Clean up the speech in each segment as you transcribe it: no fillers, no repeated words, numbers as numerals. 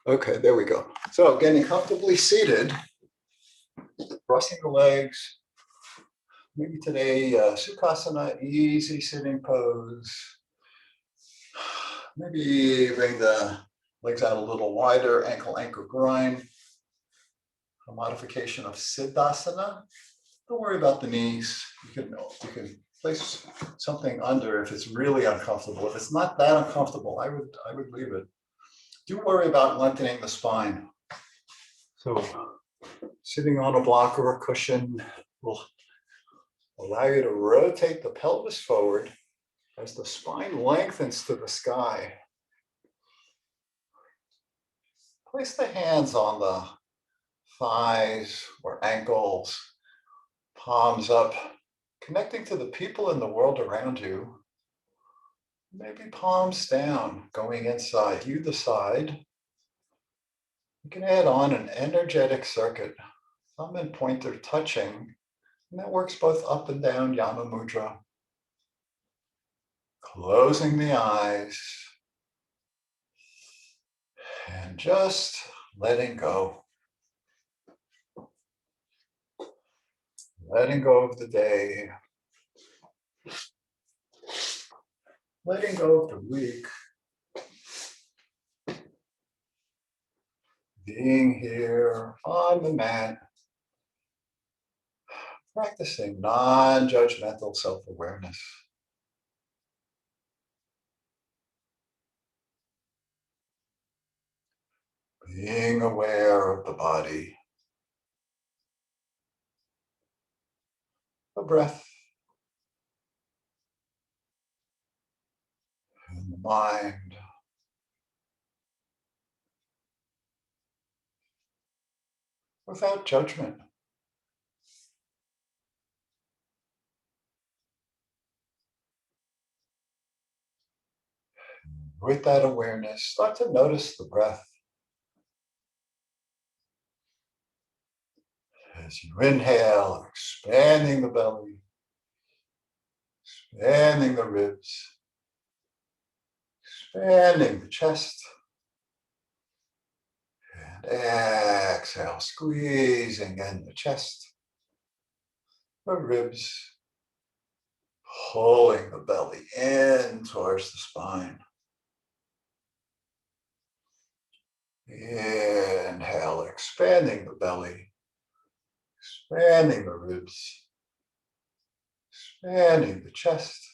Okay, there we go. So getting comfortably seated, crossing the legs. Maybe today, Sukhasana, easy sitting pose. Maybe bring the legs out a little wider, ankle, anchor, groin. A modification of Siddhasana. Don't worry about the knees. You can place something under if it's really uncomfortable. If it's not that uncomfortable, I would leave it. Do worry about lengthening the spine. So sitting on a block or a cushion will allow you to rotate the pelvis forward as the spine lengthens to the sky. Place the hands on the thighs or ankles, palms up, connecting to the people in the world around you. Maybe palms down, going inside. You decide. You can add on an energetic circuit, thumb and pointer touching, and that works both up and down Yama Mudra. Closing the eyes and just letting go. Letting go of the day. Letting go of the week. Being here on the mat. Practicing non-judgmental self-awareness. Being aware of the body. The breath. And the mind. Without judgment. With that awareness, start to notice the breath. As you inhale, expanding the belly, expanding the ribs, expanding the chest. And exhale, squeezing in the chest, the ribs, pulling the belly in towards the spine. Inhale, expanding the belly, expanding the ribs, expanding the chest.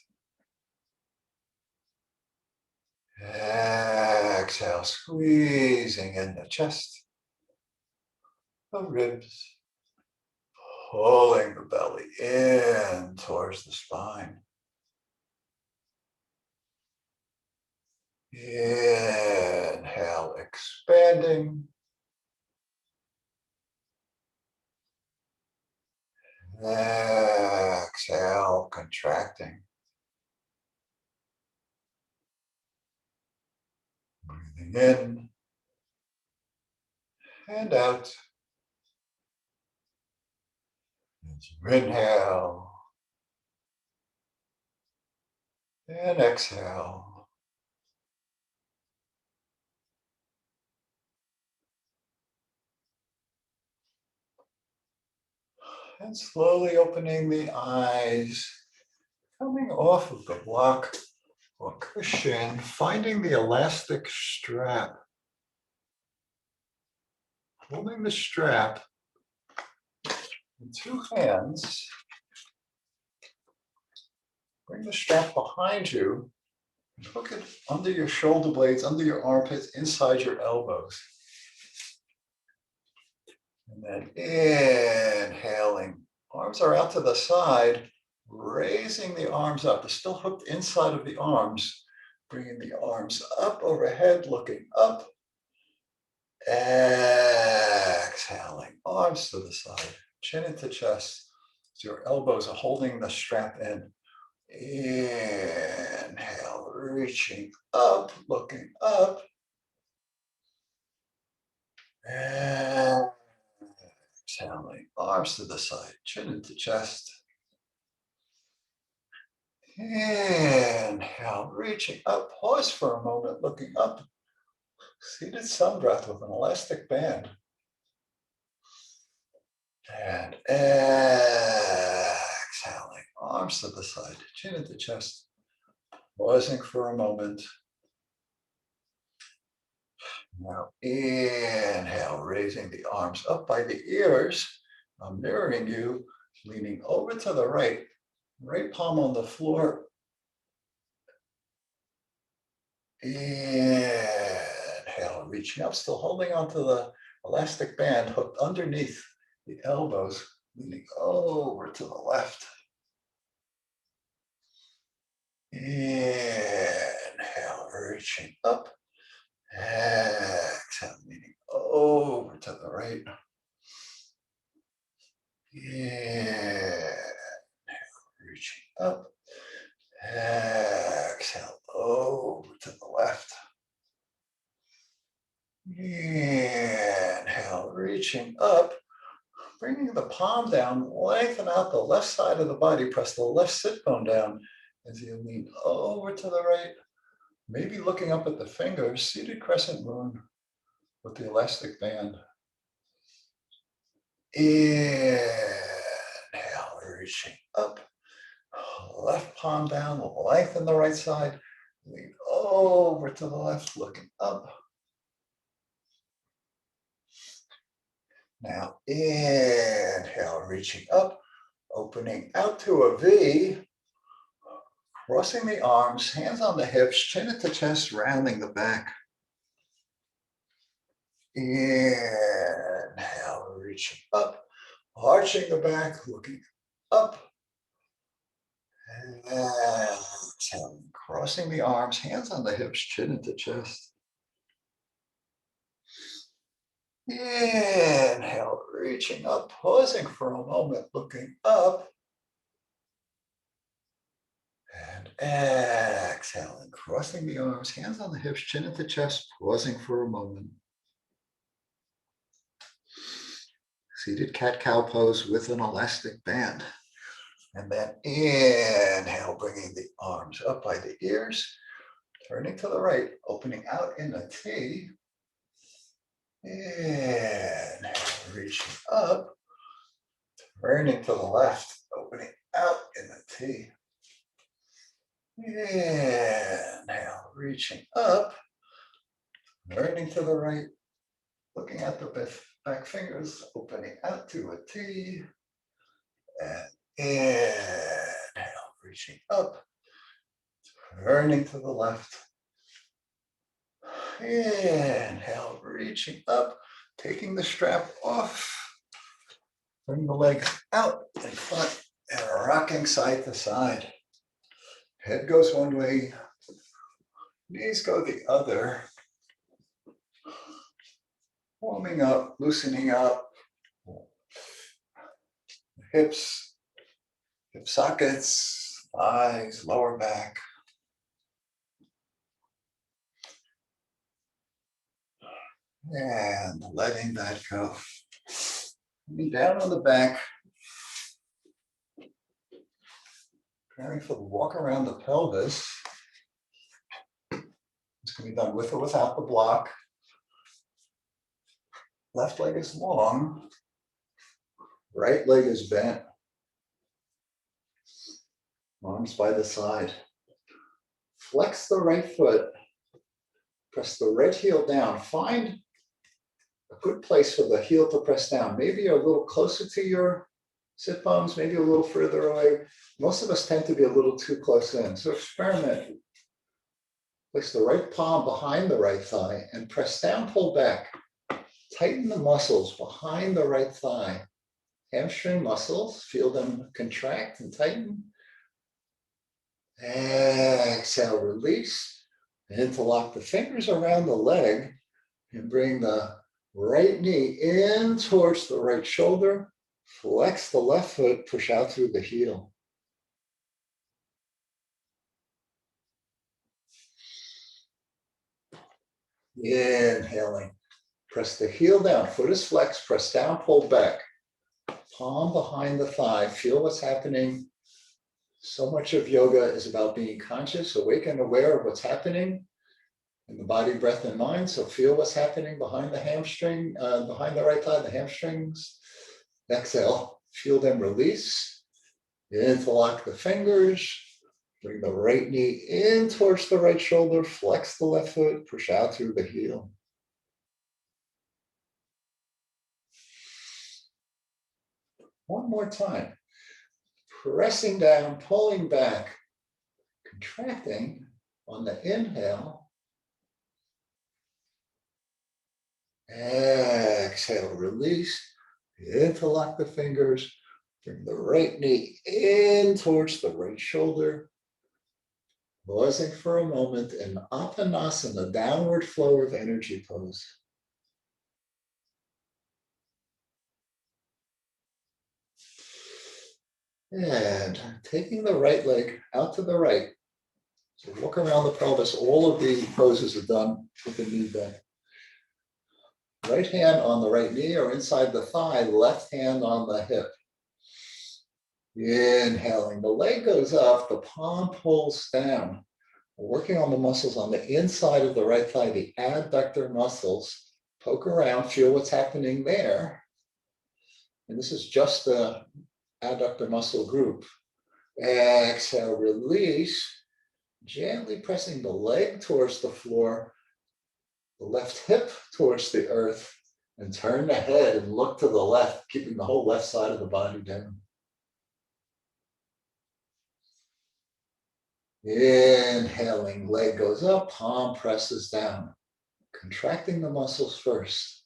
Exhale, squeezing in the chest, the ribs, pulling the belly in towards the spine. Inhale, expanding. Exhale, contracting. Breathing in and out. As you inhale and exhale. And slowly opening the eyes, coming off of the block or cushion, finding the elastic strap. Holding the strap in two hands, bring the strap behind you, and hook it under your shoulder blades, under your armpits, inside your elbows. And then inhaling, arms are out to the side, raising the arms up. They're still hooked inside of the arms, bringing the arms up overhead, looking up. Exhaling, arms to the side, chin into chest. So your elbows are holding the strap in. Inhale, reaching up, looking up. And exhaling, arms to the side, chin into chest. Inhale, reaching up, pause for a moment, looking up. Seated sun breath with an elastic band. And exhaling, arms to the side, chin into chest. Pausing for a moment. Now inhale, raising the arms up by the ears. I'm mirroring you, leaning over to the right, right palm on the floor. Inhale, reaching up, still holding onto the elastic band hooked underneath the elbows, leaning over to the left. Inhale, reaching up. Exhale, leaning over to the right. Inhale, reaching up. Exhale, over to the left. Inhale, reaching up. Bringing the palm down, lengthen out the left side of the body, press the left sit bone down as you lean over to the right, maybe looking up at the fingers, seated crescent moon with the elastic band. Inhale, reaching up, left palm down, lengthen the right side, lean over to the left, looking up. Now inhale, reaching up, opening out to a V, crossing the arms, hands on the hips, chin into chest, rounding the back. Inhale, reaching up, arching the back, looking up. Exhale, crossing the arms, hands on the hips, chin into chest. Inhale, reaching up, pausing for a moment, looking up. And exhaling, crossing the arms, hands on the hips, chin into chest, pausing for a moment. Seated cat-cow pose with an elastic band. And then inhale, bringing the arms up by the ears, turning to the right, opening out in a T. Inhale, reaching up, turning to the left, opening out in a T. Inhale, reaching up, turning to the right, looking at the back fingers, opening out to a T. And inhale, reaching up, turning to the left. Inhale, reaching up, taking the strap off. Bring the leg out in front and rocking side to side. Head goes one way, knees go the other. Warming up, loosening up. Hips, hip sockets, thighs, lower back. And letting that go. Coming down on the back. Preparing for the walk around the pelvis. This can be done with or without the block. Left leg is long. Right leg is bent. Arms by the side. Flex the right foot. Press the right heel down. Find a good place for the heel to press down. Maybe you're a little closer to your sit bones, maybe a little further away. Most of us tend to be a little too close in. So experiment. Place the right palm behind the right thigh and press down, pull back. Tighten the muscles behind the right thigh. Hamstring muscles, feel them contract and tighten. Exhale, release. Interlock the fingers around the leg and bring the right knee in towards the right shoulder. Flex the left foot, push out through the heel. Inhaling. Press the heel down, foot is flexed, press down, pull back. Palm behind the thigh, feel what's happening. So much of yoga is about being conscious, awake and aware of what's happening. in the body, breath, and mind. So feel what's happening behind the hamstring, behind the right thigh, the hamstrings. Exhale, feel them release. Interlock the fingers. Bring the right knee in towards the right shoulder. Flex the left foot. Push out through the heel. One more time. Pressing down, pulling back, contracting on the inhale. Exhale, release. Interlock the fingers. Bring the right knee in towards the right shoulder. Pausing for a moment in Apanasana, downward flow of energy pose. And taking the right leg out to the right. So look around the pelvis. All of the poses are done with the knee bend. Right hand on the right knee or inside the thigh, left hand on the hip. Inhaling, the leg goes up, the palm pulls down. We're working on the muscles on the inside of the right thigh, the adductor muscles. Poke around, feel what's happening there. And this is just the adductor muscle group. Exhale, release. Gently pressing the leg towards the floor, the left hip towards the earth, and turn the head and look to the left, keeping the whole left side of the body down. Inhaling, leg goes up, palm presses down, contracting the muscles first.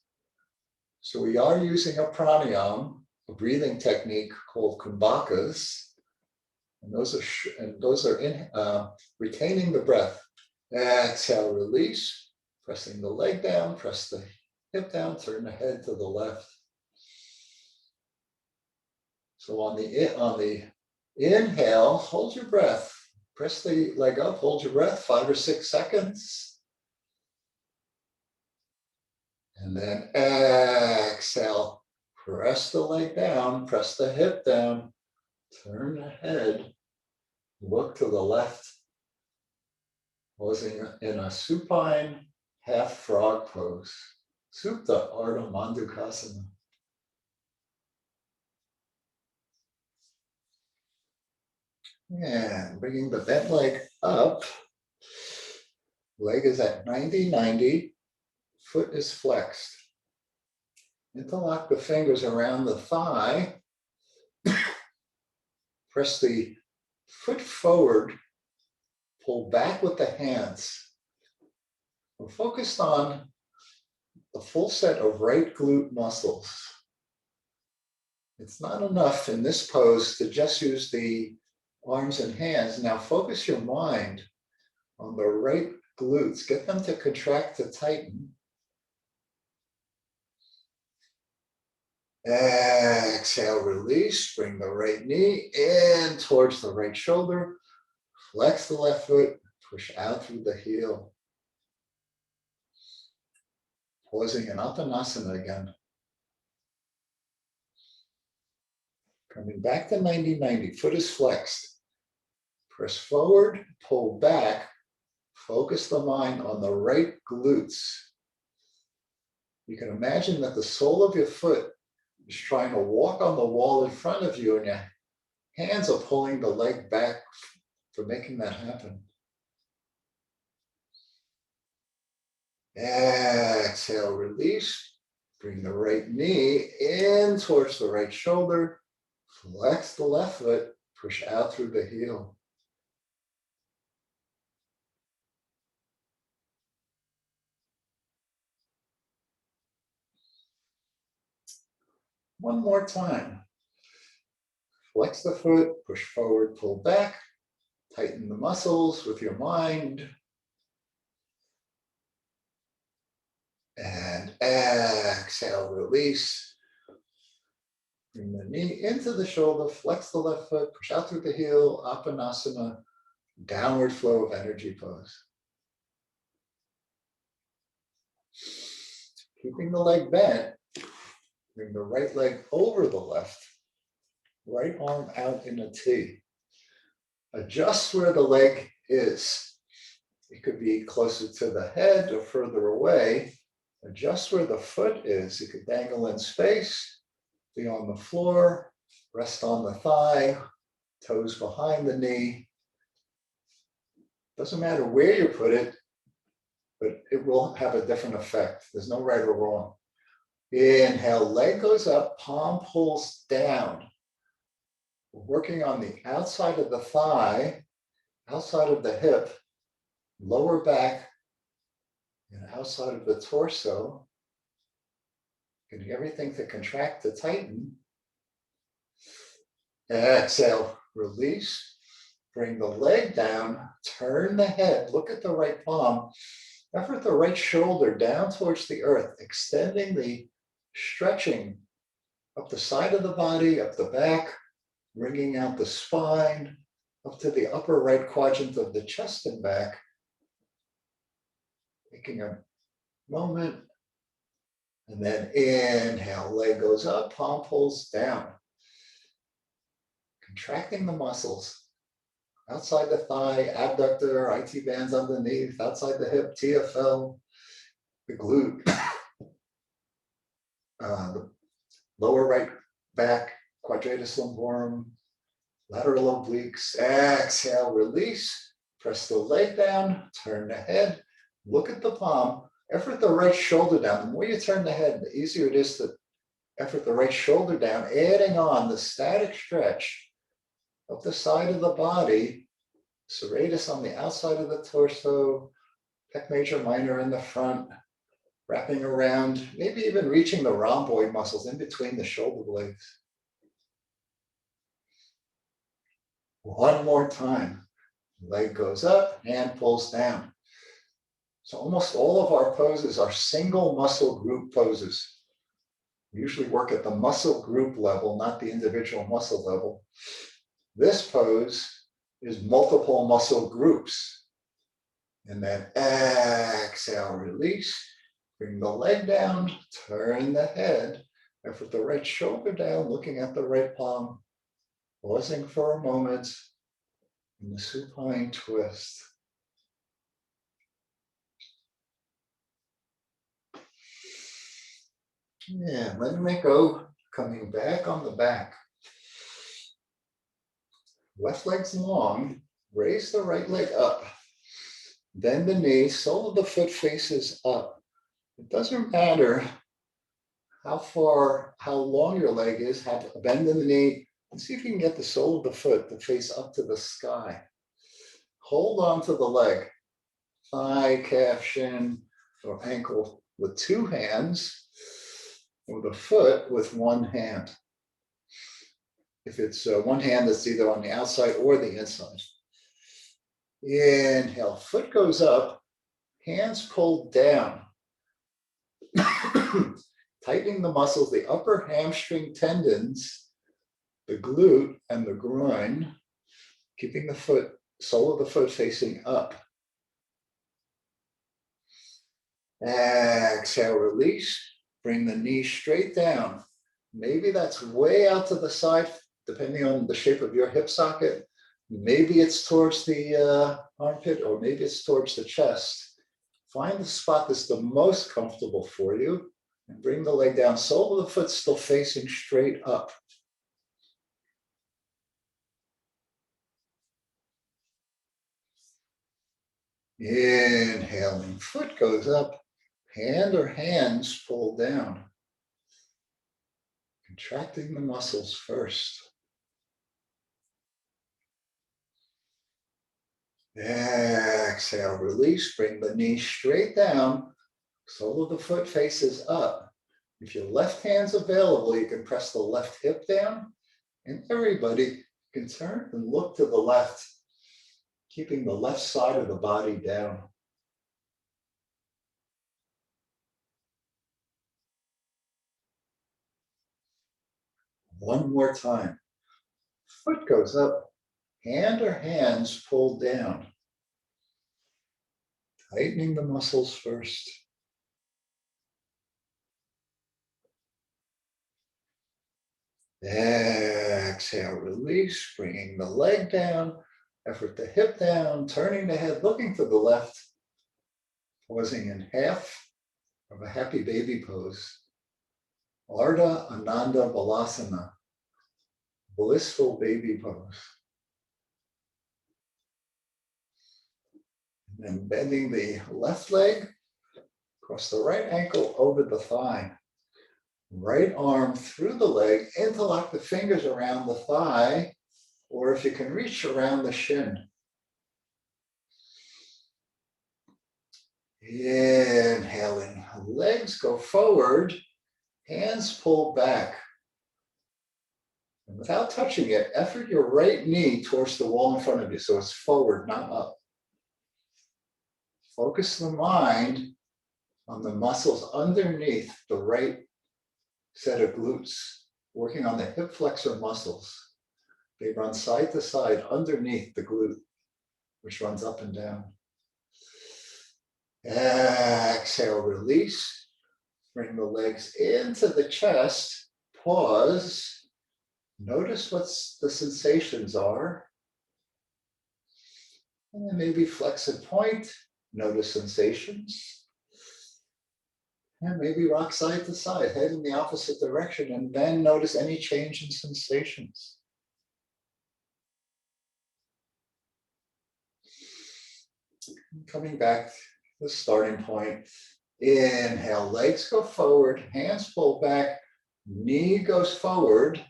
So we are using a pranayama, a breathing technique called kumbhakas, and those are in retaining the breath. Exhale, release, pressing the leg down, press the hip down, turn the head to the left. So on the inhale, hold your breath. Press the leg up, hold your breath, 5 or 6 seconds. And then exhale, press the leg down, press the hip down, turn the head, look to the left. Posing in a supine half frog pose. Supta Ardha Mandukasana. And bringing the bent leg up. Leg is at 90-90. Foot is flexed. Interlock the fingers around the thigh. Press the foot forward. Pull back with the hands. We're focused on the full set of right glute muscles. It's not enough in this pose to just use the arms and hands. Now focus your mind on the right glutes. Get them to contract, to tighten. Exhale, release. Bring the right knee in towards the right shoulder. Flex the left foot. Push out through the heel. Pausing in Apanasana again. Coming back to 90-90. Foot is flexed. Press forward, pull back. Focus the mind on the right glutes. You can imagine that the sole of your foot is trying to walk on the wall in front of you, and your hands are pulling the leg back for making that happen. Exhale, release. Bring the right knee in towards the right shoulder. Flex the left foot. Push out through the heel. One more time. Flex the foot, push forward, pull back. Tighten the muscles with your mind. And exhale, release. Bring the knee into the shoulder, flex the left foot, push out through the heel, Apanasana, downward flow of energy pose. Keeping the leg bent, bring the right leg over the left, right arm out in a T. Adjust where the leg is. It could be closer to the head or further away. Adjust where the foot is. It could dangle in space, be on the floor, rest on the thigh, toes behind the knee. Doesn't matter where you put it, but it will have a different effect. There's no right or wrong. Inhale, leg goes up, palm pulls down. We're working on the outside of the thigh, outside of the hip, lower back, and outside of the torso. Getting everything to contract, to tighten. Exhale, release. Bring the leg down, turn the head, look at the right palm. Effort the right shoulder down towards the earth, extending the stretching up the side of the body, up the back, bringing out the spine, up to the upper right quadrant of the chest and back. Taking a moment, and then inhale, leg goes up, palm pulls down. Contracting the muscles. Outside the thigh, abductor, IT bands underneath, outside the hip, TFL, the glute, the lower right back, quadratus lumborum, lateral obliques. Exhale, release, press the leg down, turn the head, look at the palm, effort the right shoulder down. The more you turn the head, the easier it is to effort the right shoulder down, adding on the static stretch of the side of the body, serratus on the outside of the torso, pec major minor in the front, wrapping around, maybe even reaching the rhomboid muscles in between the shoulder blades. One more time. Leg goes up, hand pulls down. So almost all of our poses are single muscle group poses. We usually work at the muscle group level, not the individual muscle level. This pose is multiple muscle groups. And then exhale, release, bring the leg down, turn the head, effort the right shoulder down, looking at the right palm, pausing for a moment in the supine twist. Yeah, letting it go, coming back on the back. Left leg's long, raise the right leg up. Bend the knee, sole of the foot faces up. It doesn't matter how long your leg is, have a bend in the knee, and see if you can get the sole of the foot to face up to the sky. Hold on to the leg, thigh, calf, shin, or ankle with two hands, or the foot with one hand. If it's one hand, that's either on the outside or the inside. Inhale, foot goes up, hands pulled down. Tightening the muscles, the upper hamstring tendons, the glute and the groin, keeping the foot, sole of the foot facing up. Exhale, release, bring the knee straight down. Maybe that's way out to the side, depending on the shape of your hip socket. Maybe it's towards the armpit, or maybe it's towards the chest. Find the spot that's the most comfortable for you and bring the leg down. Sole of the foot still facing straight up. Inhaling, foot goes up, hand or hands pull down. Contracting the muscles first. Exhale, release, bring the knee straight down, sole of the foot faces up. If your left hand's available, you can press the left hip down, and everybody can turn and look to the left, keeping the left side of the body down. One more time. Foot goes up, hand or hands pulled down. Tightening the muscles first. Exhale, release, bringing the leg down, Effort the hip down, turning the head, looking to the left, pausing in half of a happy baby pose. Ardha Ananda Balasana, blissful baby pose. And then bending the left leg, cross the right ankle over the thigh. Right arm through the leg, interlock the fingers around the thigh, or if you can reach around the shin. Inhaling, legs go forward, hands pull back. And without touching it, effort your right knee towards the wall in front of you, so it's forward, not up. Focus the mind on the muscles underneath the right set of glutes, working on the hip flexor muscles. They run side to side underneath the glute, which runs up and down. Exhale, release. Bring the legs into the chest. Pause. Notice what the sensations are. And then maybe flex and point. Notice sensations. And maybe rock side to side, head in the opposite direction, and then notice any change in sensations. Coming back to the starting point. Inhale, legs go forward, hands pull back, knee goes forward.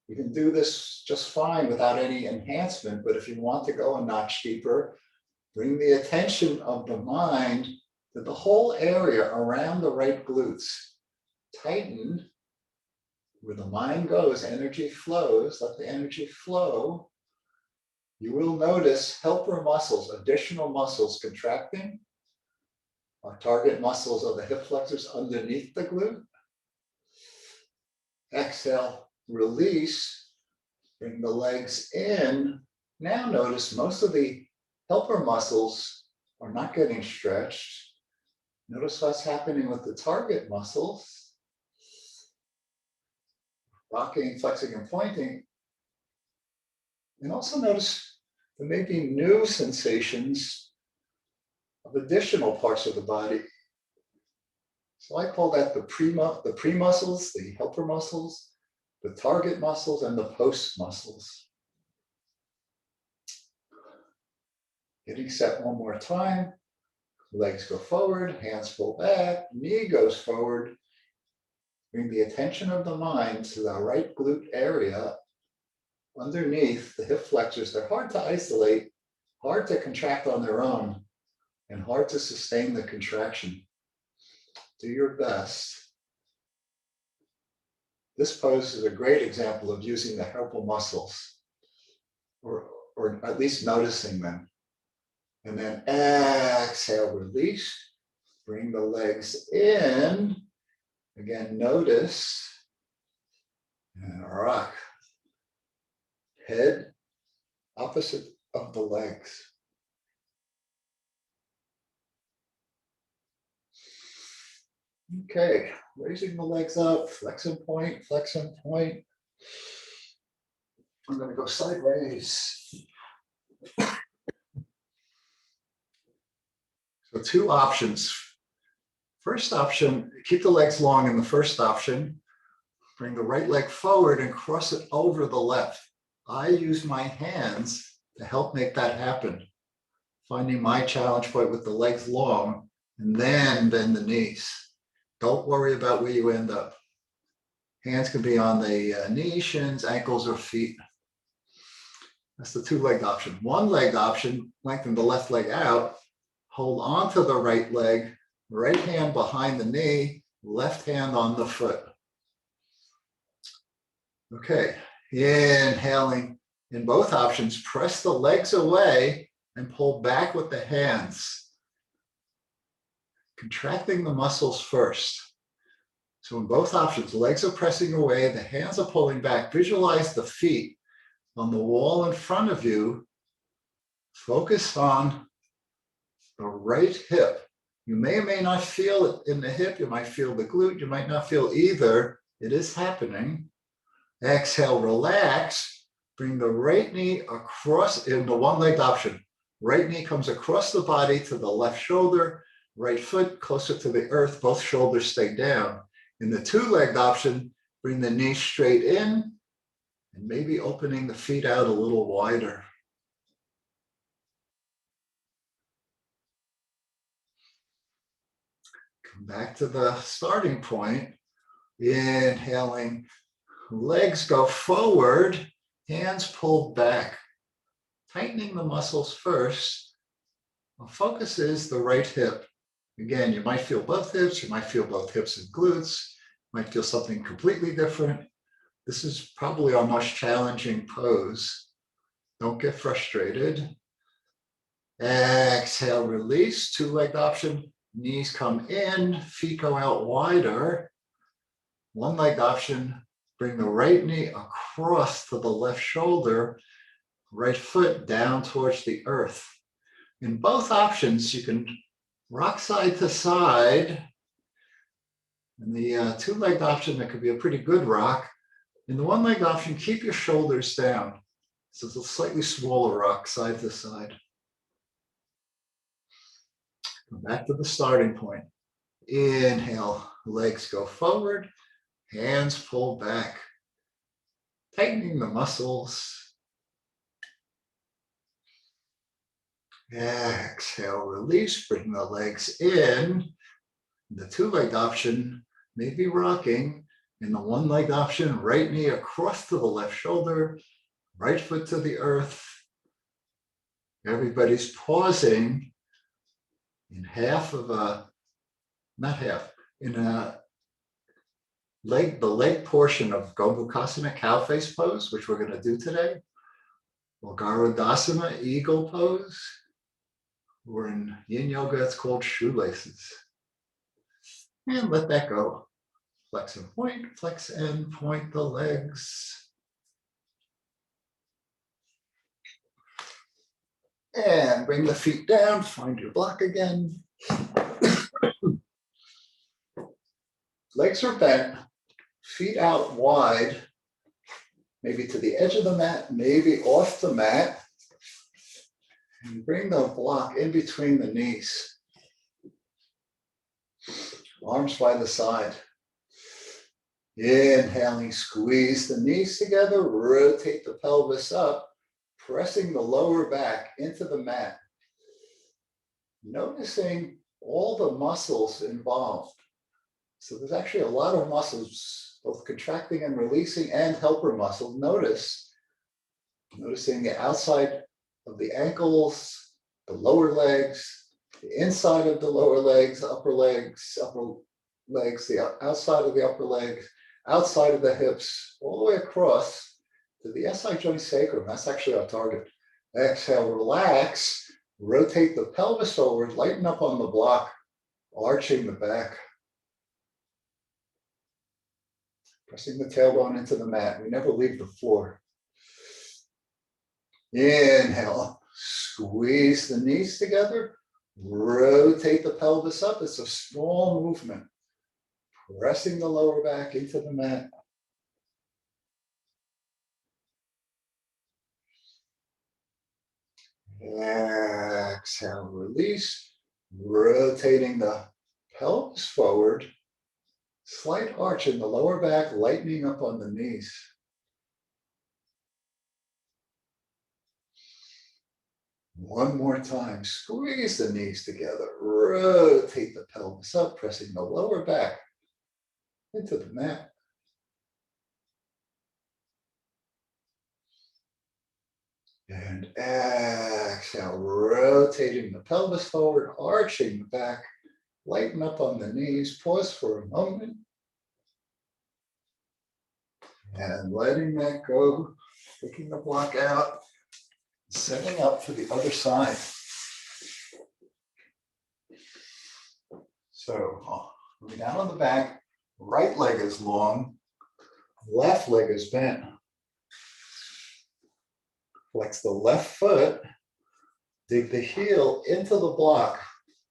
You can do this just fine without any enhancement, but if you want to go a notch deeper, bring the attention of the mind to the whole area around the right glutes. Tighten. Where the mind goes, energy flows. Let the energy flow. You will notice helper muscles, additional muscles contracting. Our target muscles are the hip flexors underneath the glute. Exhale, release. Bring the legs in. Now notice most of the helper muscles are not getting stretched. Notice what's happening with the target muscles. Rocking, flexing, and pointing. And also notice there may be new sensations of additional parts of the body. So I call that the pre-muscles, the helper muscles, the target muscles, and the post muscles. Getting set one more time. Legs go forward, hands pull back, knee goes forward. Bring the attention of the mind to the right glute area underneath the hip flexors. They're hard to isolate, hard to contract on their own, and hard to sustain the contraction. Do your best. This pose is a great example of using the helper muscles, or at least noticing them. And then exhale, release. Bring the legs in. Again, notice. And rock. Head opposite of the legs. Okay, raising the legs up, flex and point, flex and point. I'm going to go sideways. So two options. First option, keep the legs long in the first option. Bring the right leg forward and cross it over the left. I use my hands to help make that happen. Finding my challenge point with the legs long, and then bend the knees. Don't worry about where you end up. Hands can be on the knees, shins, ankles, or feet. That's the two-legged option. One-legged option, lengthen the left leg out, hold on to the right leg, right hand behind the knee, left hand on the foot. Okay, inhaling in both options, press the legs away and pull back with the hands. Contracting the muscles first. So in both options, legs are pressing away, the hands are pulling back. Visualize the feet on the wall in front of you. Focus on the right hip. You may or may not feel it in the hip. You might feel the glute. You might not feel either. It is happening. Exhale, relax. bring the right knee across in the one-legged option. Right knee comes across the body to the left shoulder, right foot closer to the earth, both shoulders stay down. In the two-legged option, bring the knee straight in and maybe opening the feet out a little wider. Come back to the starting point. Inhaling, legs go forward, hands pulled back. Tightening the muscles first. The focus is the right hip. Again, you might feel both hips, you might feel both hips and glutes, you might feel something completely different. This is probably our most challenging pose. Don't get frustrated. Exhale, release, two-legged option. Knees come in, feet go out wider. One-legged option, bring the right knee across to the left shoulder, right foot down towards the earth. In both options, you can rock side to side. In the two-legged option, that could be a pretty good rock. In the one-legged option, keep your shoulders down. So it's a slightly smaller rock, side to side. Come back to the starting point. Inhale, legs go forward, hands pull back, tightening the muscles. Exhale, release, bring the legs in. The two-legged option, maybe rocking. In the one-legged option, right knee across to the left shoulder, right foot to the earth. Everybody's pausing in half of a, not half, in a leg, the leg portion of Gomukhasana, cow face pose, which we're going to do today. Or Garudasana, eagle pose. Or in yin yoga, it's called shoelaces. And let that go. Flex and point the legs. And bring the feet down, find your block again. Legs are bent, feet out wide, maybe to the edge of the mat, maybe off the mat. And bring the block in between the knees. Arms by the side. Inhaling, squeeze the knees together, rotate the pelvis up, pressing the lower back into the mat. Noticing all the muscles involved. So there's actually a lot of muscles, both contracting and releasing, and helper muscles. Noticing the outside of the ankles, the lower legs, the inside of the lower legs, the outside of the upper legs, outside of the hips, all the way across to the SI joint sacrum. That's actually our target. Exhale, relax, rotate the pelvis forward, lighten up on the block, arching the back. Pressing the tailbone into the mat. We never leave the floor. Inhale, squeeze the knees together, rotate the pelvis up. It's a small movement. Pressing the lower back into the mat. Exhale, release, rotating the pelvis forward. Slight arch in the lower back, lightening up on the knees. One more time, squeeze the knees together, rotate the pelvis up, pressing the lower back into the mat. And exhale, rotating the pelvis forward, arching the back, lighten up on the knees, pause for a moment. And letting that go, picking the block out, setting up for the other side. So, moving down on the back, right leg is long, left leg is bent. Flex the left foot, dig the heel into the block.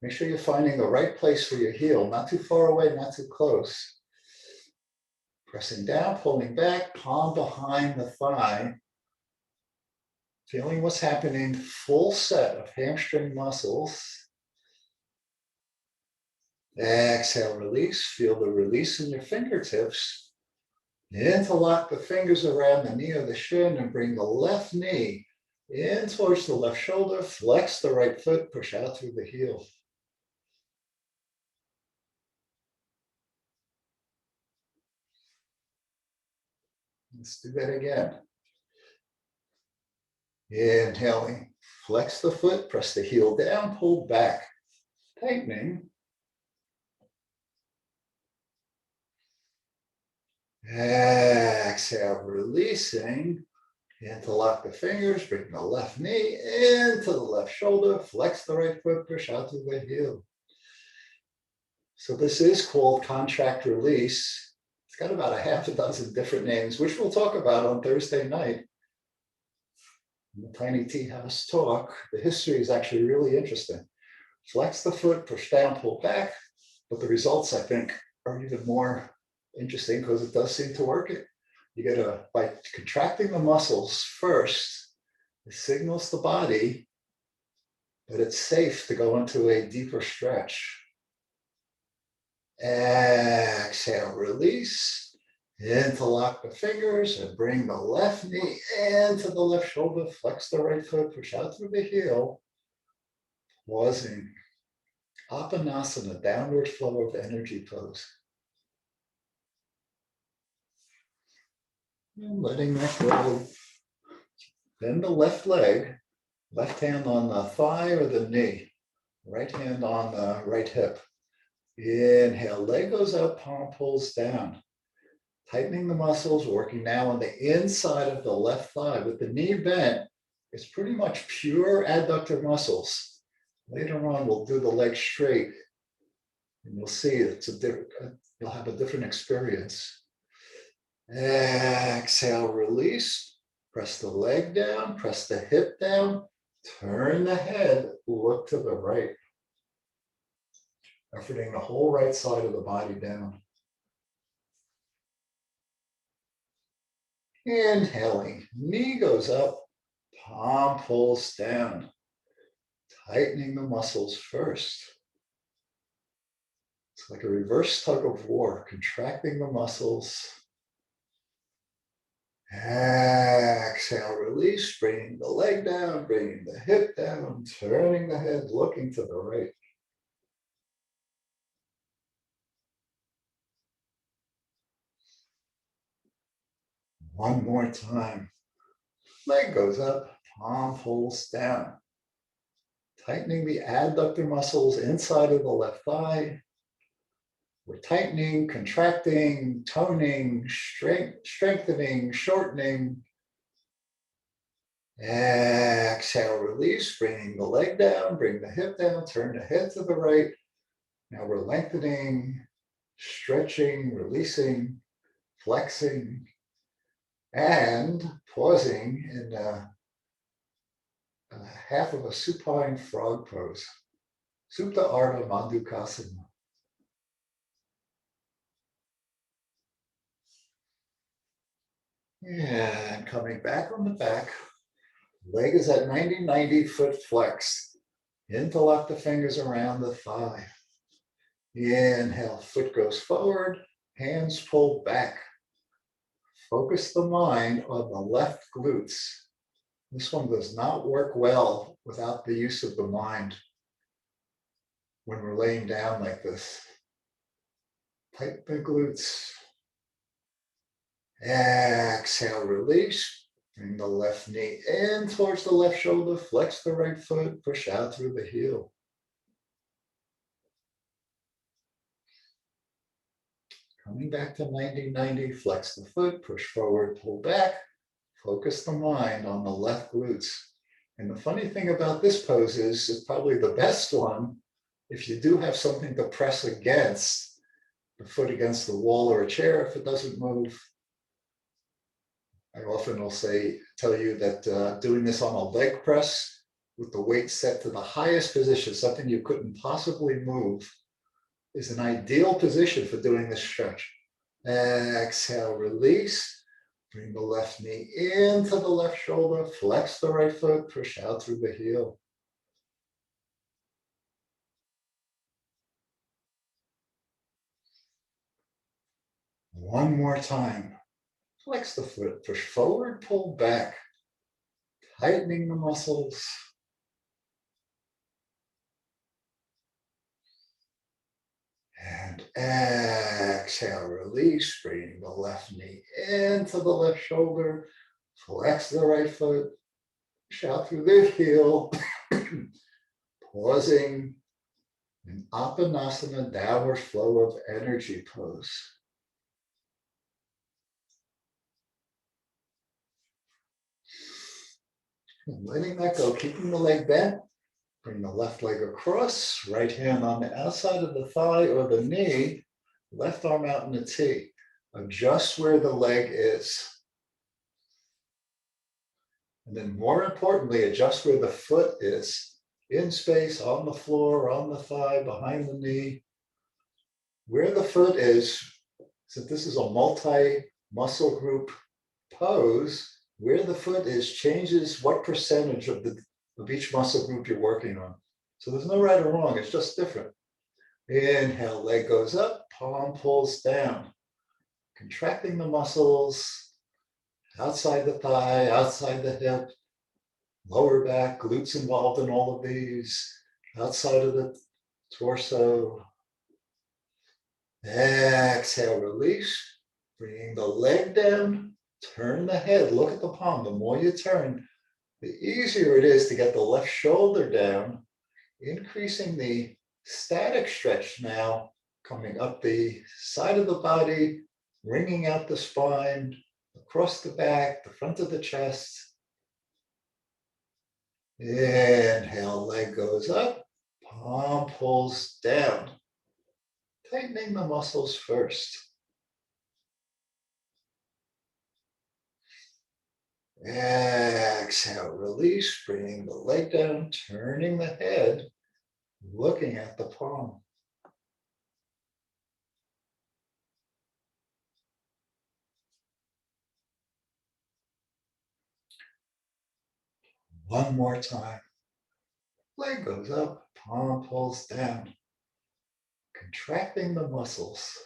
Make sure you're finding the right place for your heel, not too far away, not too close. Pressing down, pulling back, palm behind the thigh. Feeling what's happening, full set of hamstring muscles. Exhale, release. Feel the release in your fingertips. Interlock the fingers around the knee of the shin and bring the left knee in towards the left shoulder. Flex the right foot, push out through the heel. Let's do that again. Inhaling, flex the foot, press the heel down, pull back, tightening. Exhale, releasing. Interlock the fingers, bring the left knee into the left shoulder, flex the right foot, push out through the heel. So this is called contract release. It's got about a half a dozen different names, which we'll talk about on Thursday night. In the Tiny Tea House talk, the history is actually really interesting. Flex the foot, push down, pull back, but the results, I think, are even more interesting because it does seem to work. You get by contracting the muscles first, it signals the body that it's safe to go into a deeper stretch. Exhale, release. Interlock the fingers and bring the left knee into the left shoulder. Flex the right foot, push out through the heel. Pausing. Apanasana, downward flow of energy pose. And letting that go. Then the left leg, left hand on the thigh or the knee, right hand on the right hip. Inhale, leg goes up, palm pulls down. Tightening the muscles, working now on the inside of the left thigh. With the knee bent, it's pretty much pure adductor muscles. Later on, we'll do the leg straight, and you'll see it's a different, you'll have a different experience. Exhale, release. Press the leg down, press the hip down, turn the head, look to the right. Efforting the whole right side of the body down. Inhaling, knee goes up, palm pulls down. Tightening the muscles first. It's like a reverse tug of war, contracting the muscles. Exhale, release, bringing the leg down, bringing the hip down, turning the head, looking to the right. One more time. Leg goes up, palm pulls down. Tightening the adductor muscles inside of the left thigh. We're tightening, contracting, toning, strengthening, shortening. Exhale, release, bringing the leg down, bring the hip down, turn the head to the right. Now we're lengthening, stretching, releasing, flexing, and pausing in half of a supine frog pose. Supta Ardha Mandukasana. And coming back on the back, leg is at 90-90, foot flexed. Interlock the fingers around the thigh. Inhale, foot goes forward, hands pull back. Focus the mind on the left glutes. This one does not work well without the use of the mind when we're laying down like this. Tighten the glutes. Exhale, release. Bring the left knee in towards the left shoulder. Flex the right foot. Push out through the heel. Coming back to 90-90. Flex the foot. Push forward. Pull back. Focus the mind on the left glutes. And the funny thing about this pose is it's probably the best one if you do have something to press against, the foot against the wall or a chair if it doesn't move. I often will tell you that doing this on a leg press with the weight set to the highest position, something you couldn't possibly move, is an ideal position for doing this stretch. Exhale, release. Bring the left knee into the left shoulder, flex the right foot, push out through the heel. One more time. Flex the foot, push forward, pull back, tightening the muscles. And exhale, release, bringing the left knee into the left shoulder, flex the right foot, push out through the heel, pausing in Apanasana, downward flow of energy pose. And letting that go, keeping the leg bent, bring the left leg across, right hand on the outside of the thigh or the knee, left arm out in the T. Adjust where the leg is. And then more importantly, adjust where the foot is. In space, on the floor, on the thigh, behind the knee. Where the foot is, since this is a multi-muscle group pose, where the foot is changes what percentage of each muscle group you're working on. So there's no right or wrong, it's just different. Inhale, leg goes up, palm pulls down. Contracting the muscles, outside the thigh, outside the hip, lower back, glutes involved in all of these, outside of the torso. Exhale, release, bringing the leg down, turn the head, look at the palm. The more you turn, the easier it is to get the left shoulder down, increasing the static stretch now, coming up the side of the body, wringing out the spine, across the back, the front of the chest. Inhale, leg goes up, palm pulls down. Tightening the muscles first. Exhale, release, bringing the leg down, turning the head, looking at the palm. One more time. Leg goes up, palm pulls down. Contracting the muscles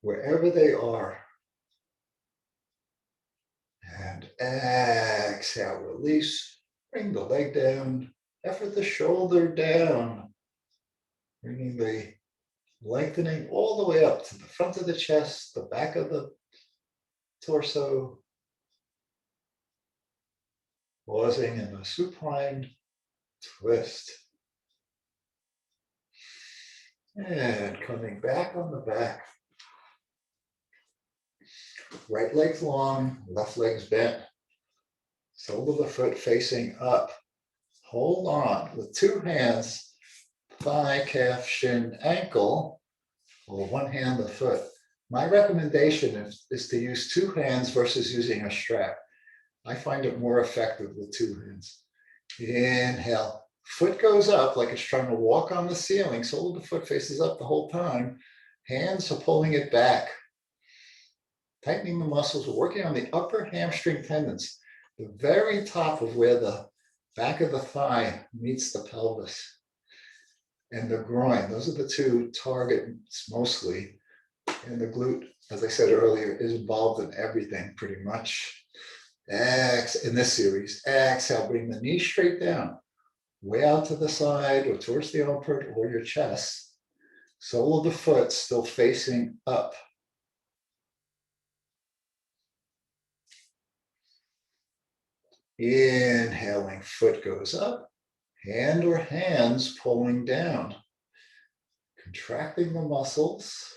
wherever they are. And exhale, release. Bring the leg down. Effort the shoulder down. Bringing the lengthening all the way up to the front of the chest, the back of the torso. Pausing in a supine twist. And coming back on the back. Right leg's long, left leg's bent. Sole of the foot facing up. Hold on with two hands, thigh, calf, shin, ankle, or one hand the foot. My recommendation is to use two hands versus using a strap. I find it more effective with two hands. Inhale, foot goes up like it's trying to walk on the ceiling. Sole of the foot faces up the whole time. Hands are pulling it back. Tightening the muscles, we're working on the upper hamstring tendons, the very top of where the back of the thigh meets the pelvis. And the groin, those are the two targets mostly. And the glute, as I said earlier, is involved in everything pretty much. In this series, exhale, bring the knee straight down, way out to the side or towards the armpit or your chest. Sole of the foot still facing up. Inhaling, foot goes up, hand or hands pulling down, contracting the muscles.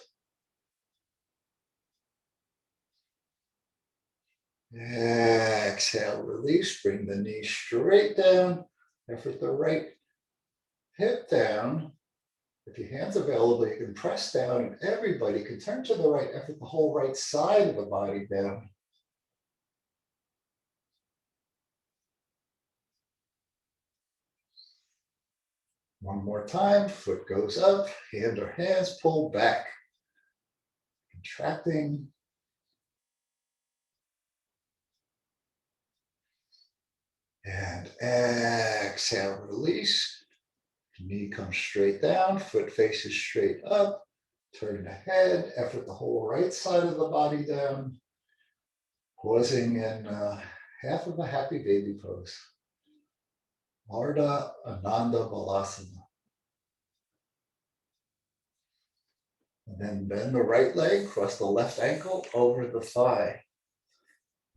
Exhale, release, bring the knee straight down, effort the right hip down. If your hand's available, you can press down and everybody can turn to the right, effort the whole right side of the body down. One more time, foot goes up, hand or hands pull back. Contracting. And exhale, release. Knee comes straight down, foot faces straight up. Turn the head, effort the whole right side of the body down. Pausing in half of a happy baby pose. Ardha Ananda Balasana. And then bend the right leg, cross the left ankle over the thigh.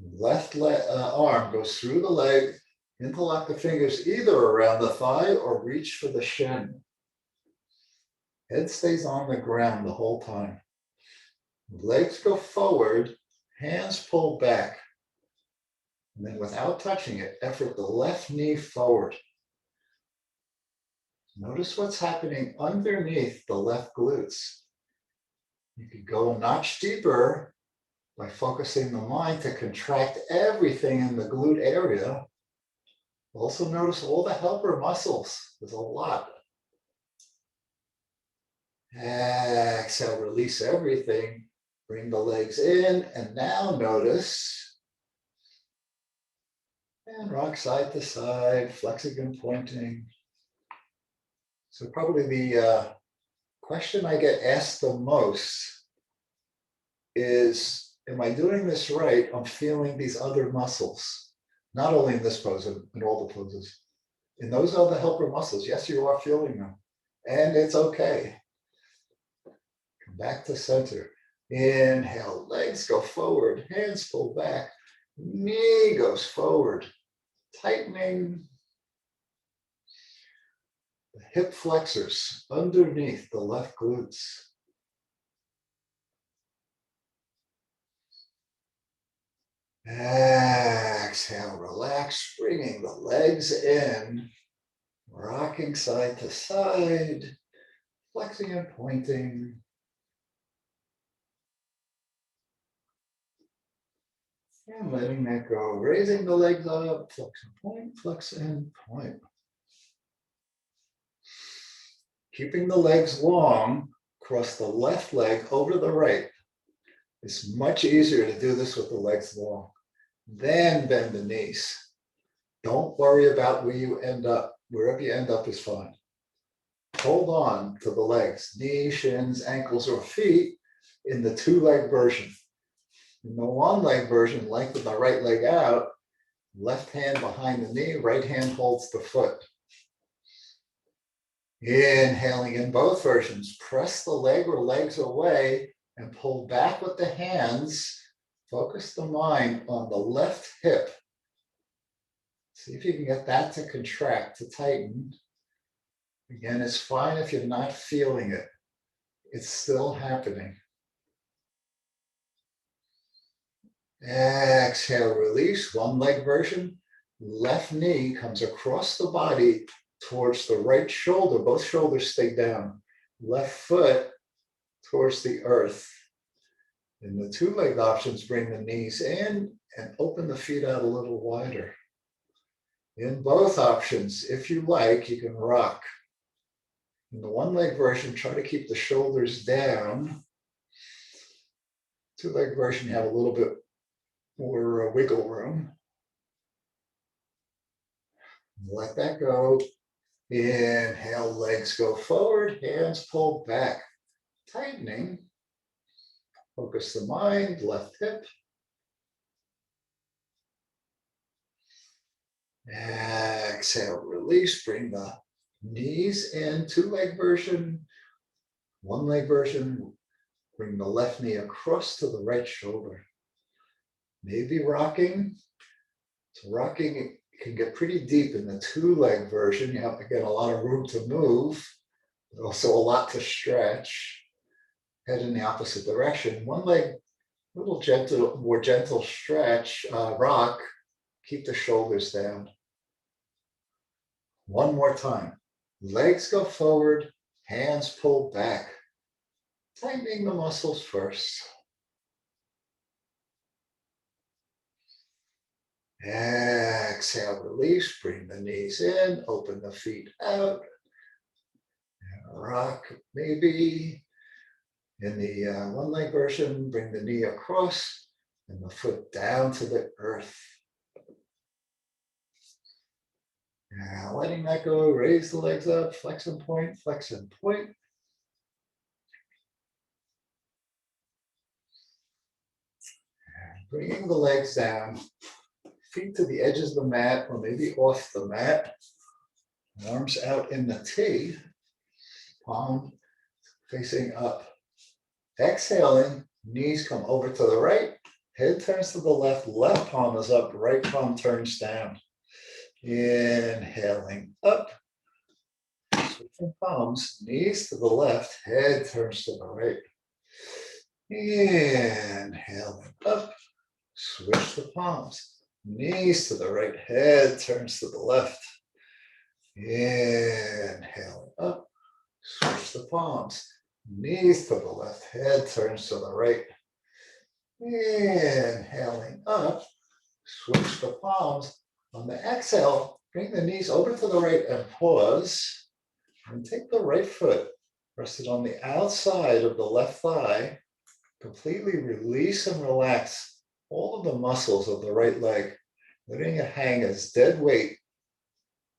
Left arm goes through the leg, interlock the fingers either around the thigh or reach for the shin. Head stays on the ground the whole time. Legs go forward, hands pull back. And then without touching it, effort the left knee forward. Notice what's happening underneath the left glutes. You could go a notch deeper by focusing the mind to contract everything in the glute area. Also notice all the helper muscles. There's a lot. Exhale, release everything. Bring the legs in, and now notice. And rock side to side, flexing and pointing. So probably the question I get asked the most is, am I doing this right? I'm feeling these other muscles, not only in this pose, in all the poses. And those are the helper muscles. Yes, you are feeling them. And it's okay. Come back to center. Inhale, legs go forward, hands pull back, knee goes forward, tightening the hip flexors underneath the left glutes. Exhale, relax, bringing the legs in, rocking side to side, flexing and pointing. And letting that go, raising the legs up, flex and point. Keeping the legs long, cross the left leg over the right. It's much easier to do this with the legs long. Then bend the knees. Don't worry about where you end up. Wherever you end up is fine. Hold on to the legs, knees, shins, ankles, or feet in the two-leg version. In the one-leg version, lengthen the right leg out, left hand behind the knee, right hand holds the foot. Inhaling in both versions, press the leg or legs away and pull back with the hands. Focus the mind on the left hip. See if you can get that to contract, to tighten. Again, it's fine if you're not feeling it. It's still happening. Exhale, release, one leg version. Left knee comes across the body towards the right shoulder. Both shoulders stay down. Left foot towards the earth. In the two-leg options, bring the knees in and open the feet out a little wider. In both options, if you like, you can rock. In the one-leg version, try to keep the shoulders down. Two-leg version, you have a little bit more wiggle room. Let that go. Inhale, legs go forward, hands pull back. Tightening. Focus the mind, left hip. Exhale, release, bring the knees in, two-leg version. One-leg version, bring the left knee across to the right shoulder. Maybe rocking. So rocking can get pretty deep in the two-leg version. You have to get a lot of room to move, but also a lot to stretch. Head in the opposite direction. One leg, little gentle, more gentle stretch, rock. Keep the shoulders down. One more time. Legs go forward, hands pull back. Tightening the muscles first. Exhale, release, bring the knees in, open the feet out. And rock, maybe. In the one-leg version, bring the knee across and the foot down to the earth. Now letting that go, raise the legs up, flex and point, flex and point. Bringing the legs down, feet to the edges of the mat or maybe off the mat. Arms out in the T, palm facing up. Exhaling, knees come over to the right, head turns to the left, left palm is up, right palm turns down. Inhaling up, switching palms, knees to the left, head turns to the right. Inhaling up, switch the palms, knees to the right, head turns to the left. Inhaling up, switch the palms, knees to the left, head turns to the right. Inhaling up, switch the palms. On the exhale, bring the knees over to the right and pause. And take the right foot, rest it on the outside of the left thigh. Completely release and relax all of the muscles of the right leg, letting it hang as dead weight,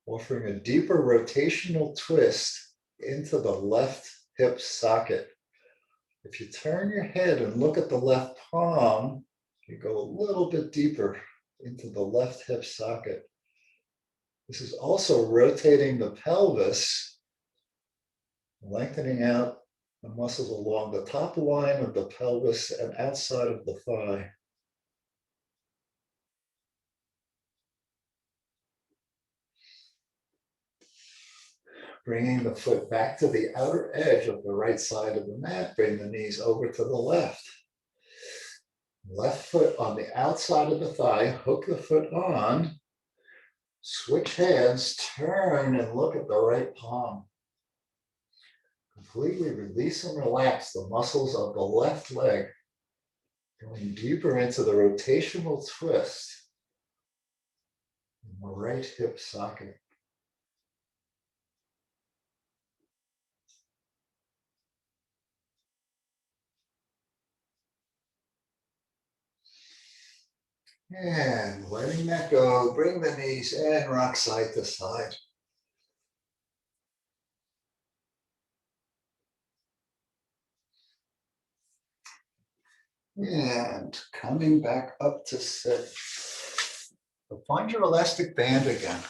offering a deeper rotational twist into the left hip socket. If you turn your head and look at the left palm, you go a little bit deeper into the left hip socket. This is also rotating the pelvis, lengthening out the muscles along the top line of the pelvis and outside of the thigh. Bringing the foot back to the outer edge of the right side of the mat, bring the knees over to the left. Left foot on the outside of the thigh, hook the foot on, switch hands, turn and look at the right palm. Completely release and relax the muscles of the left leg, going deeper into the rotational twist in the right hip socket. And letting that go, bring the knees and rock side to side. And coming back up to sit. So find your elastic band again.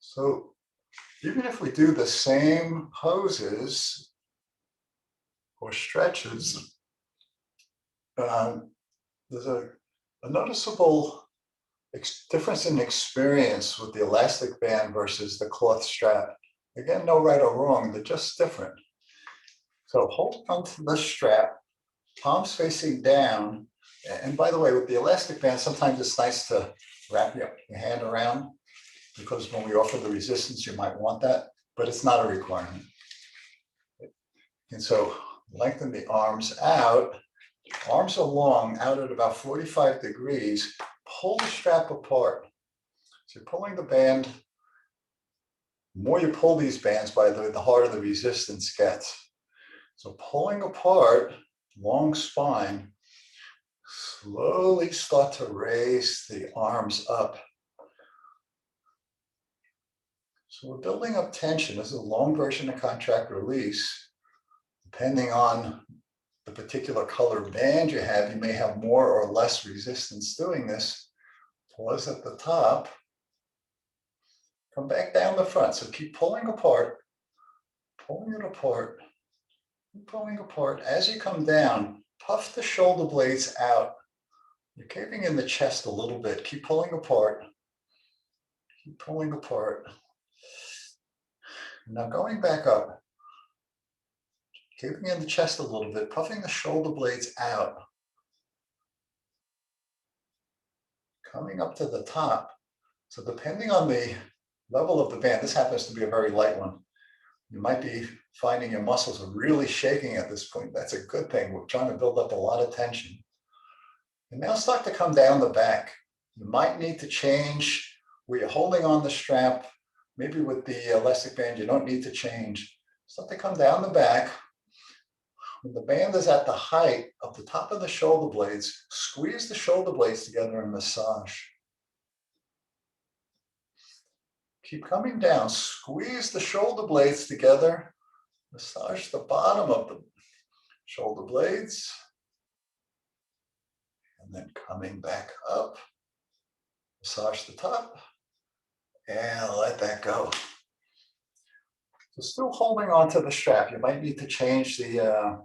So even if we do the same poses or stretches, there's a noticeable difference in experience with the elastic band versus the cloth strap. Again, no right or wrong, they're just different. So hold onto the strap, palms facing down. And by the way, with the elastic band, sometimes it's nice to wrap your hand around, because when we offer the resistance, you might want that, but it's not a requirement. And so lengthen the arms out, arms are long, out at about 45 degrees, pull the strap apart. So you're pulling the band, the more you pull these bands, by the way, the harder the resistance gets. So pulling apart, long spine, slowly start to raise the arms up. So we're building up tension. This is a long version of contract release. Depending on the particular color band you have, you may have more or less resistance doing this. Pause at the top. Come back down the front. So keep pulling apart, pulling it apart, pulling apart. As you come down, puff the shoulder blades out. You're caving in the chest a little bit. Keep pulling apart. Keep pulling apart. Now going back up, caving in the chest a little bit, puffing the shoulder blades out. Coming up to the top. So depending on the level of the band, this happens to be a very light one. You might be finding your muscles are really shaking at this point. That's a good thing. We're trying to build up a lot of tension. And now start to come down the back. You might need to change where you're holding on the strap. Maybe with the elastic band, you don't need to change. Start to come down the back. When the band is at the height of the top of the shoulder blades, squeeze the shoulder blades together and massage. Keep coming down, squeeze the shoulder blades together, massage the bottom of the shoulder blades, and then coming back up, massage the top, and let that go. So still holding on to the strap. You might need to change the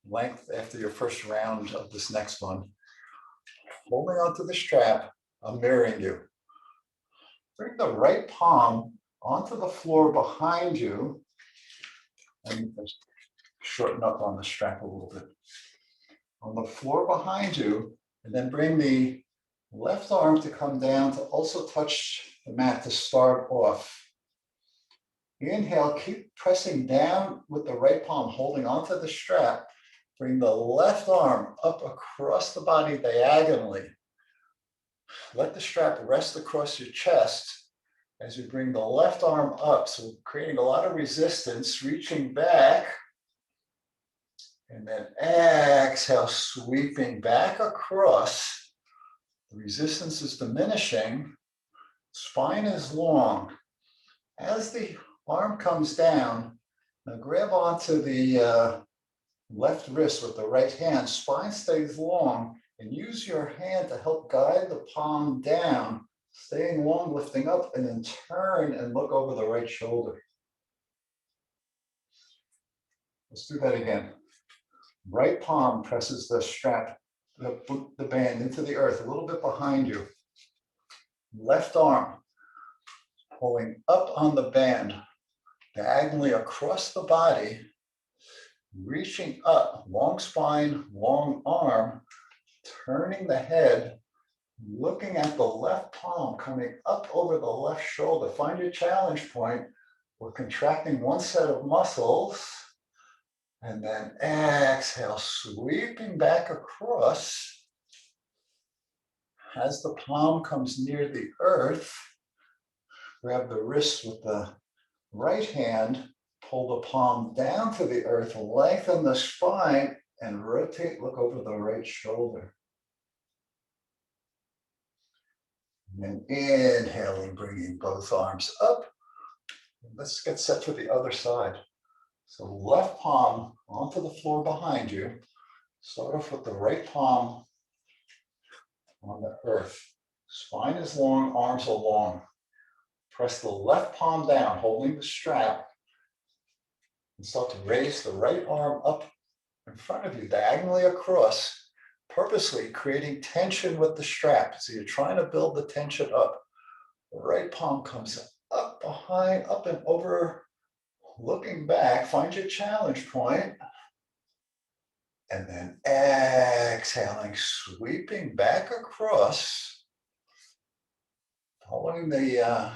length after your first round of this next one. Holding on to the strap, I'm mirroring you. Bring the right palm onto the floor behind you. And just shorten up on the strap a little bit. On the floor behind you, and then bring the left arm to come down to also touch the mat to start off. Inhale, keep pressing down with the right palm, holding onto the strap. Bring the left arm up across the body diagonally. Let the strap rest across your chest as you bring the left arm up. So creating a lot of resistance, reaching back. And then exhale, sweeping back across. The resistance is diminishing. Spine is long. As the arm comes down, now grab onto the left wrist with the right hand. Spine stays long, and use your hand to help guide the palm down, staying long, lifting up, and then turn and look over the right shoulder. Let's do that again. Right palm presses the strap, the band into the earth, a little bit behind you. Left arm pulling up on the band, diagonally across the body, reaching up, long spine, long arm, turning the head, looking at the left palm, coming up over the left shoulder. Find your challenge point. We're contracting one set of muscles. And then exhale, sweeping back across. As the palm comes near the earth, grab the wrist with the right hand, pull the palm down to the earth, lengthen the spine, and rotate, look over the right shoulder. And then inhaling, bringing both arms up. Let's get set for the other side. So left palm onto the floor behind you. Start off with the right palm on the earth. Spine is long, arms are long. Press the left palm down, holding the strap. And start to raise the right arm up in front of you, diagonally across, purposely creating tension with the strap. So you're trying to build the tension up. The right palm comes up behind, up and over. Looking back, find your challenge point. And then exhaling, sweeping back across. Holding the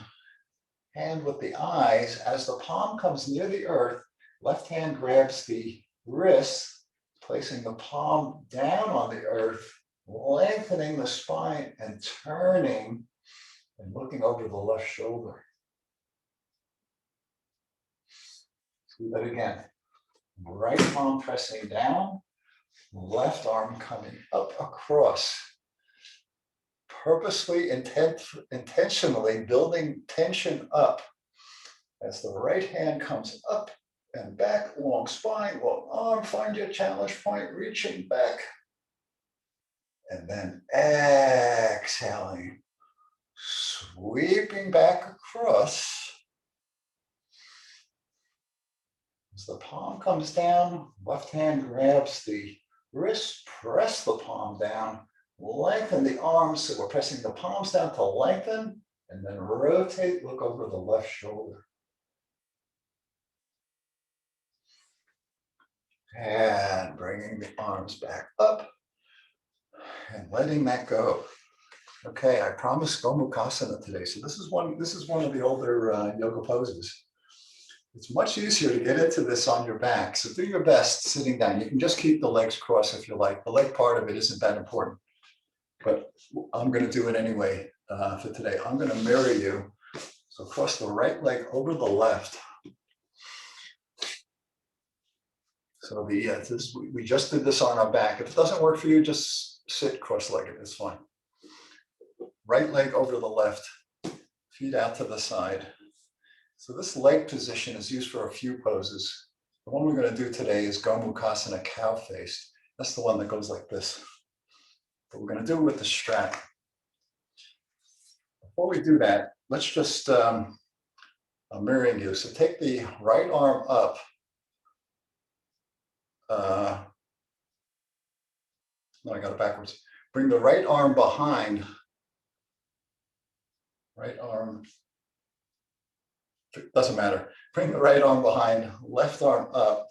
hand with the eyes. As the palm comes near the earth, left hand grabs the wrist, placing the palm down on the earth, lengthening the spine and turning and looking over the left shoulder. Do that again. Right palm pressing down, left arm coming up across. Purposely, intentionally building tension up. As the right hand comes up and back, long spine, long arm, find your challenge point, reaching back. And then exhaling, sweeping back across. As the palm comes down, left hand grabs the wrist, press the palm down, lengthen the arms. So we're pressing the palms down to lengthen, and then rotate, look over the left shoulder. And bringing the arms back up and letting that go. Okay, I promised Gomukhasana today. So this is one of the older yoga poses. It's much easier to get into this on your back. So do your best sitting down. You can just keep the legs crossed if you like. The leg part of it isn't that important. but I'm gonna do it anyway for today. I'm gonna mirror you. So cross the right leg over the left. So we just did this on our back. If it doesn't work for you, just sit cross-legged, it's fine. Right leg over the left, feet out to the side. So this leg position is used for a few poses. The one we're going to do today is Gomukhasana cow face. That's the one that goes like this. But we're going to do it with the strap. Before we do that, let's just, I'm mirroring you. So take the right arm up. No, I got it backwards. Bring the right arm behind. Right arm. Doesn't matter. Bring the right arm behind, left arm up,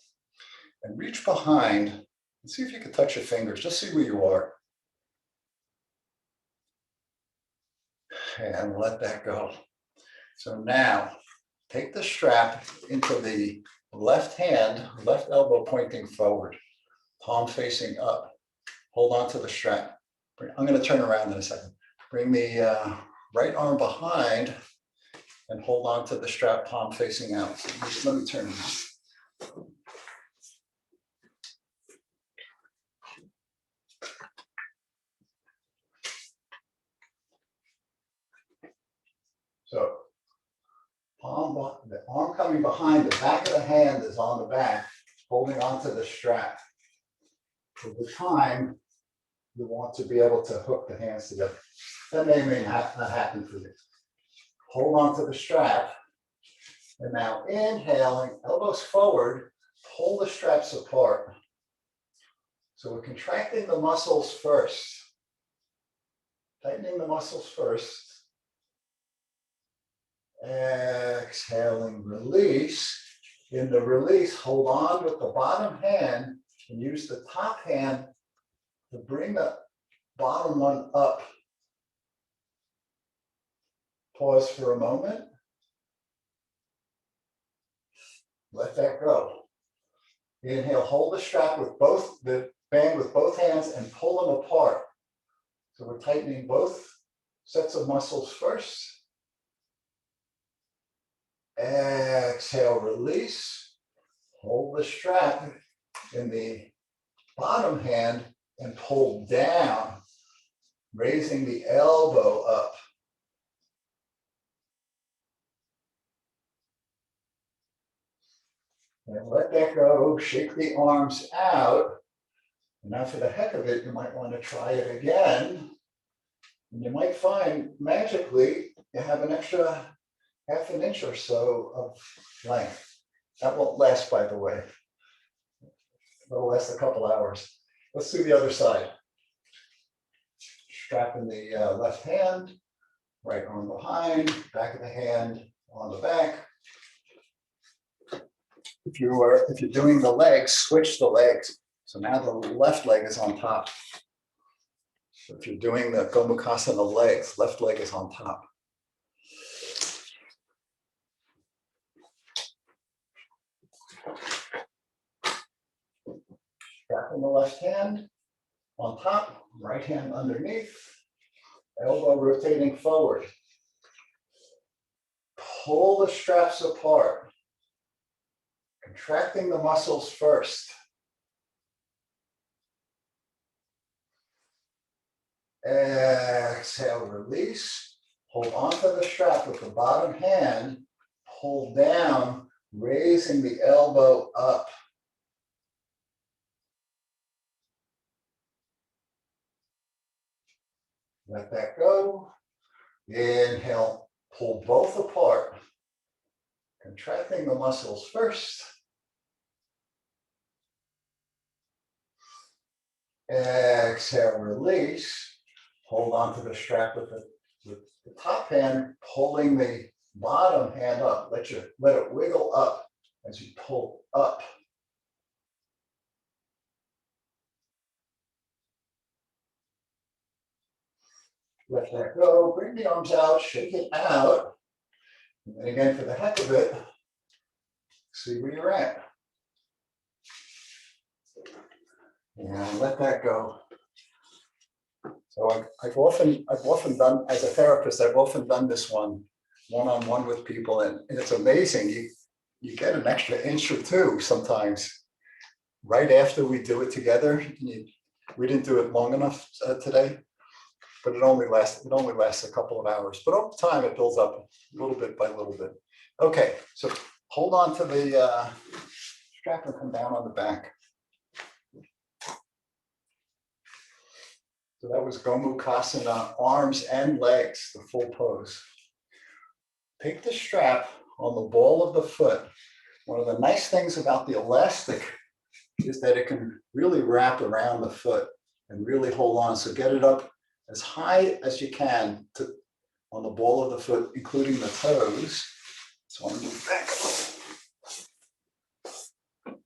and reach behind and see if you can touch your fingers. Just see where you are. And let that go. So now take the strap into the left hand, left elbow pointing forward, palm facing up. Hold on to the strap. I'm going to turn around in a second. Bring the right arm behind and hold on to the strap, palm facing out. So let me turn this. So the arm coming behind, the back of the hand is on the back, holding onto the strap. Over time, you want to be able to hook the hands together. That may not happen for you. Hold on to the strap. And now inhaling, elbows forward, pull the straps apart. So we're contracting the muscles first. Tightening the muscles first. Exhaling, release. In the release, hold on with the bottom hand and use the top hand to bring the bottom one up. Pause for a moment. Let that go. Inhale, hold the strap with the band with both hands and pull them apart. So we're tightening both sets of muscles first. Exhale, release. Hold the strap in the bottom hand and pull down, raising the elbow up. And let that go, shake the arms out. And now for the heck of it, you might want to try it again. And you might find magically you have an extra half an inch or so of length. That won't last, by the way. It'll last a couple hours. Let's do the other side. Strap in the left hand, right arm behind, back of the hand on the back. If you're doing the legs, switch the legs. So now the left leg is on top. So if you're doing the Gomukhasana legs, left leg is on top. Strap in the left hand on top, right hand underneath, elbow rotating forward. Pull the straps apart, contracting the muscles first. Exhale, release. Hold onto the strap with the bottom hand, pull down, raising the elbow up. Let that go. Inhale, pull both apart, contracting the muscles first. Exhale, release. Hold on to the strap with the top hand, pulling the bottom hand up. Let it wiggle up as you pull up. Let that go. Bring the arms out, shake it out. And then again, for the heck of it, see where you're at. And let that go. So I've often done, as a therapist, I've often done this one-on-one with people, and it's amazing. You get an extra inch or two sometimes right after we do it together. We didn't do it long enough today, but it only lasts a couple of hours. But over time, it builds up a little bit by little bit. Okay, so hold on to the strap and come down on the back. So that was Gomukhasana, arms and legs, the full pose. Take the strap on the ball of the foot. One of the nice things about the elastic is that it can really wrap around the foot and really hold on. So get it up as high as you can on the ball of the foot, including the toes. So I'm going to move back a little.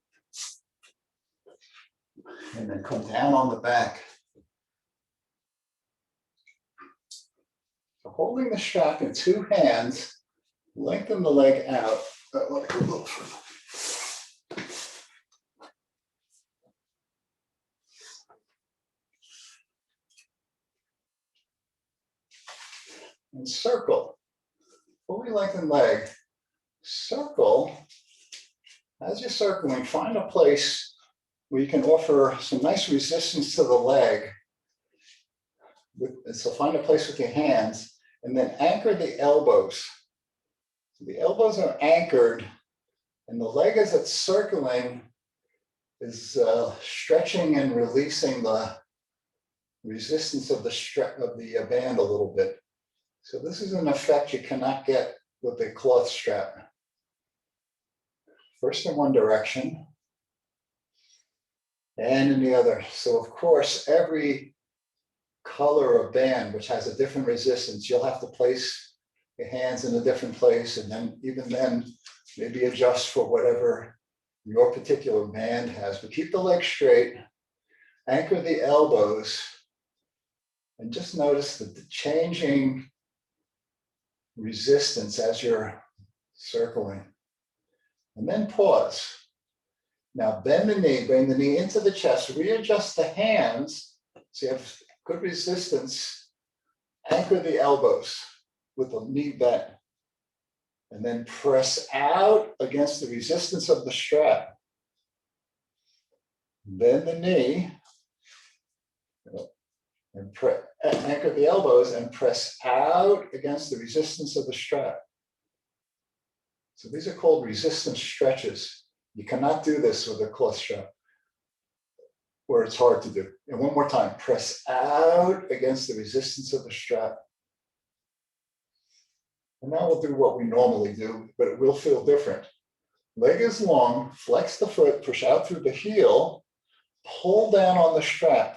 And then come down on the back. So holding the strap in two hands, lengthen the leg out. Let me go a little further. And circle, fully lengthened leg, circle. As you're circling, find a place where you can offer some nice resistance to the leg. So find a place with your hands and then anchor the elbows. So the elbows are anchored and the leg as it's circling is stretching and releasing the resistance of the band a little bit. So this is an effect you cannot get with the cloth strap. First in one direction and in the other. So of course, every color of band, which has a different resistance, you'll have to place your hands in a different place, and then even then, maybe adjust for whatever your particular band has. But keep the legs straight, anchor the elbows, and just notice the changing resistance as you're circling. And then pause. Now bend the knee, bring the knee into the chest, readjust the hands so you have good resistance. Anchor the elbows with the knee bent. And then press out against the resistance of the strap. Bend the knee. And anchor the elbows and press out against the resistance of the strap. So these are called resistance stretches. You cannot do this with a cloth strap, where it's hard to do. And one more time, press out against the resistance of the strap. And now we'll do what we normally do, but it will feel different. Leg is long, flex the foot, push out through the heel, pull down on the strap.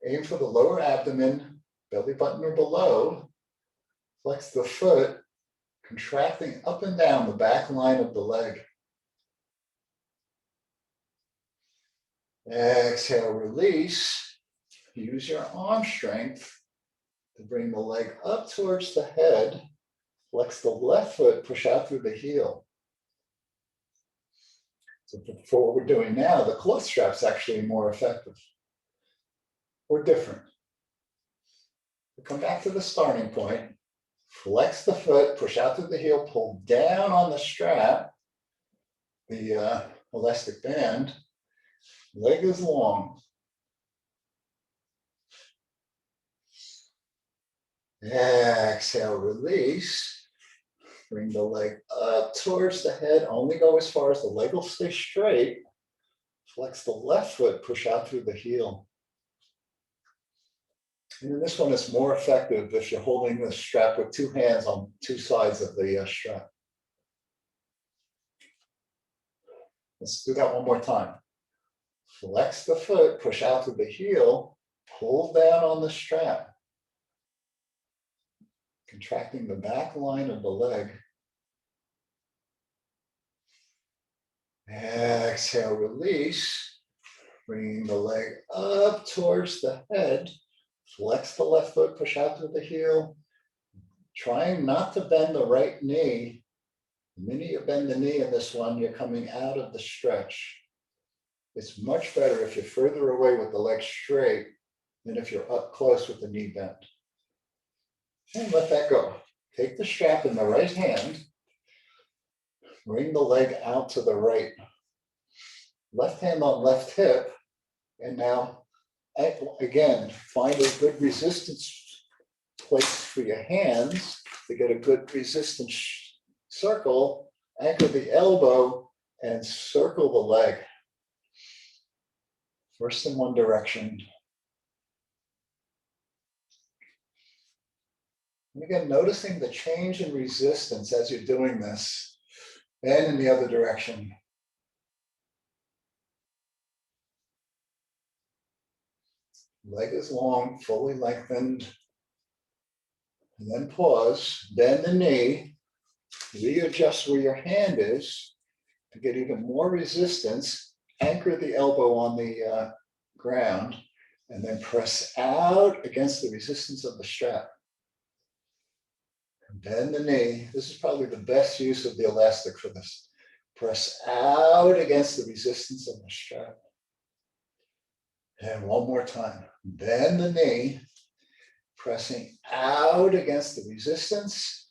Aim for the lower abdomen, belly button or below. Flex the foot, contracting up and down the back line of the leg. Exhale, release. Use your arm strength to bring the leg up towards the head. Flex the left foot, push out through the heel. So for what we're doing now, the cloth strap's actually more effective. Or different. We'll come back to the starting point. Flex the foot, push out through the heel, pull down on the strap, the elastic band. Leg is long. Exhale, release. Bring the leg up towards the head. Only go as far as the leg will stay straight. Flex the left foot, push out through the heel. And this one is more effective if you're holding the strap with two hands on two sides of the strap. Let's do that one more time. Flex the foot, push out through the heel, pull down on the strap. Contracting the back line of the leg. Exhale, release. Bringing the leg up towards the head. Flex the left foot, push out through the heel. Trying not to bend the right knee. The minute you bend the knee in this one, you're coming out of the stretch. It's much better if you're further away with the leg straight than if you're up close with the knee bent. And let that go. Take the strap in the right hand, bring the leg out to the right. Left hand on left hip, and now, again, find a good resistance place for your hands to get a good resistance circle, anchor the elbow, and circle the leg. First in one direction. And again, noticing the change in resistance as you're doing this, and in the other direction. Leg is long, fully lengthened. And then pause, bend the knee, readjust where your hand is to get even more resistance. Anchor the elbow on the ground, and then press out against the resistance of the strap. Bend the knee. This is probably the best use of the elastic for this. Press out against the resistance of the strap. And one more time. Bend the knee, pressing out against the resistance.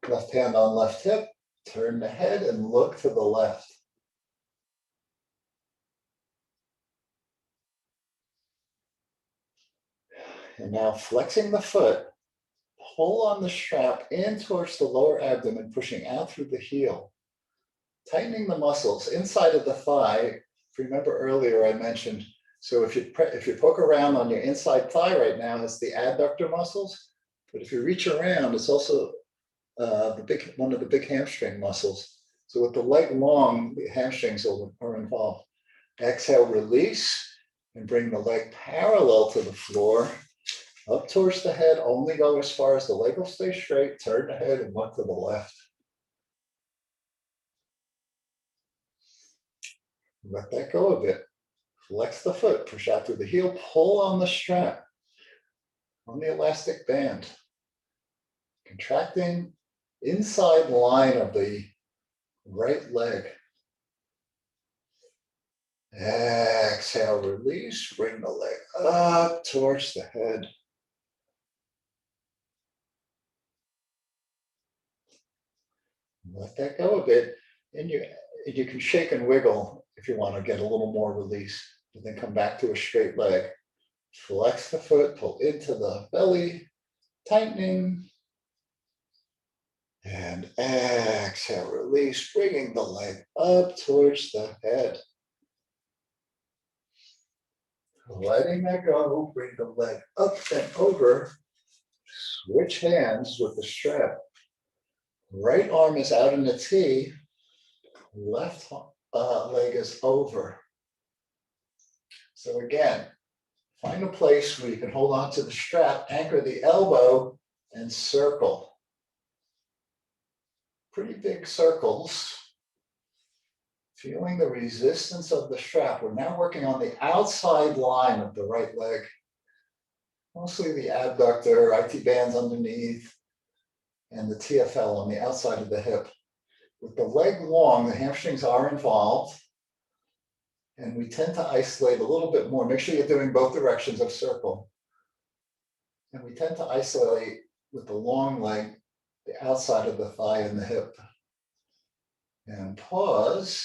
Left hand on left hip. Turn the head and look to the left. And now flexing the foot, pull on the strap in towards the lower abdomen, pushing out through the heel. Tightening the muscles inside of the thigh. If you remember earlier, I mentioned, so if you poke around on your inside thigh right now, it's the adductor muscles. But if you reach around, it's also one of the big hamstring muscles. So with the leg long, the hamstrings are involved. Exhale, release, and bring the leg parallel to the floor. Up towards the head, only go as far as the leg will stay straight. Turn the head and look to the left. Let that go a bit. Flex the foot, push out through the heel, pull on the strap, on the elastic band. Contracting inside line of the right leg. Exhale, release, bring the leg up towards the head. Let that go a bit, and you can shake and wiggle if you want to get a little more release, and then come back to a straight leg. Flex the foot, pull into the belly, tightening, and exhale, release, bringing the leg up towards the head. Letting that go, bring the leg up and over, switch hands with the strap. Right arm is out in the T, left leg is over. So again, find a place where you can hold on to the strap, anchor the elbow, and circle. Pretty big circles. Feeling the resistance of the strap. We're now working on the outside line of the right leg. Mostly the abductor, IT bands underneath, and the TFL on the outside of the hip. With the leg long, the hamstrings are involved, and we tend to isolate a little bit more. Make sure you're doing both directions of circle. And we tend to isolate with the long leg, the outside of the thigh and the hip. And pause.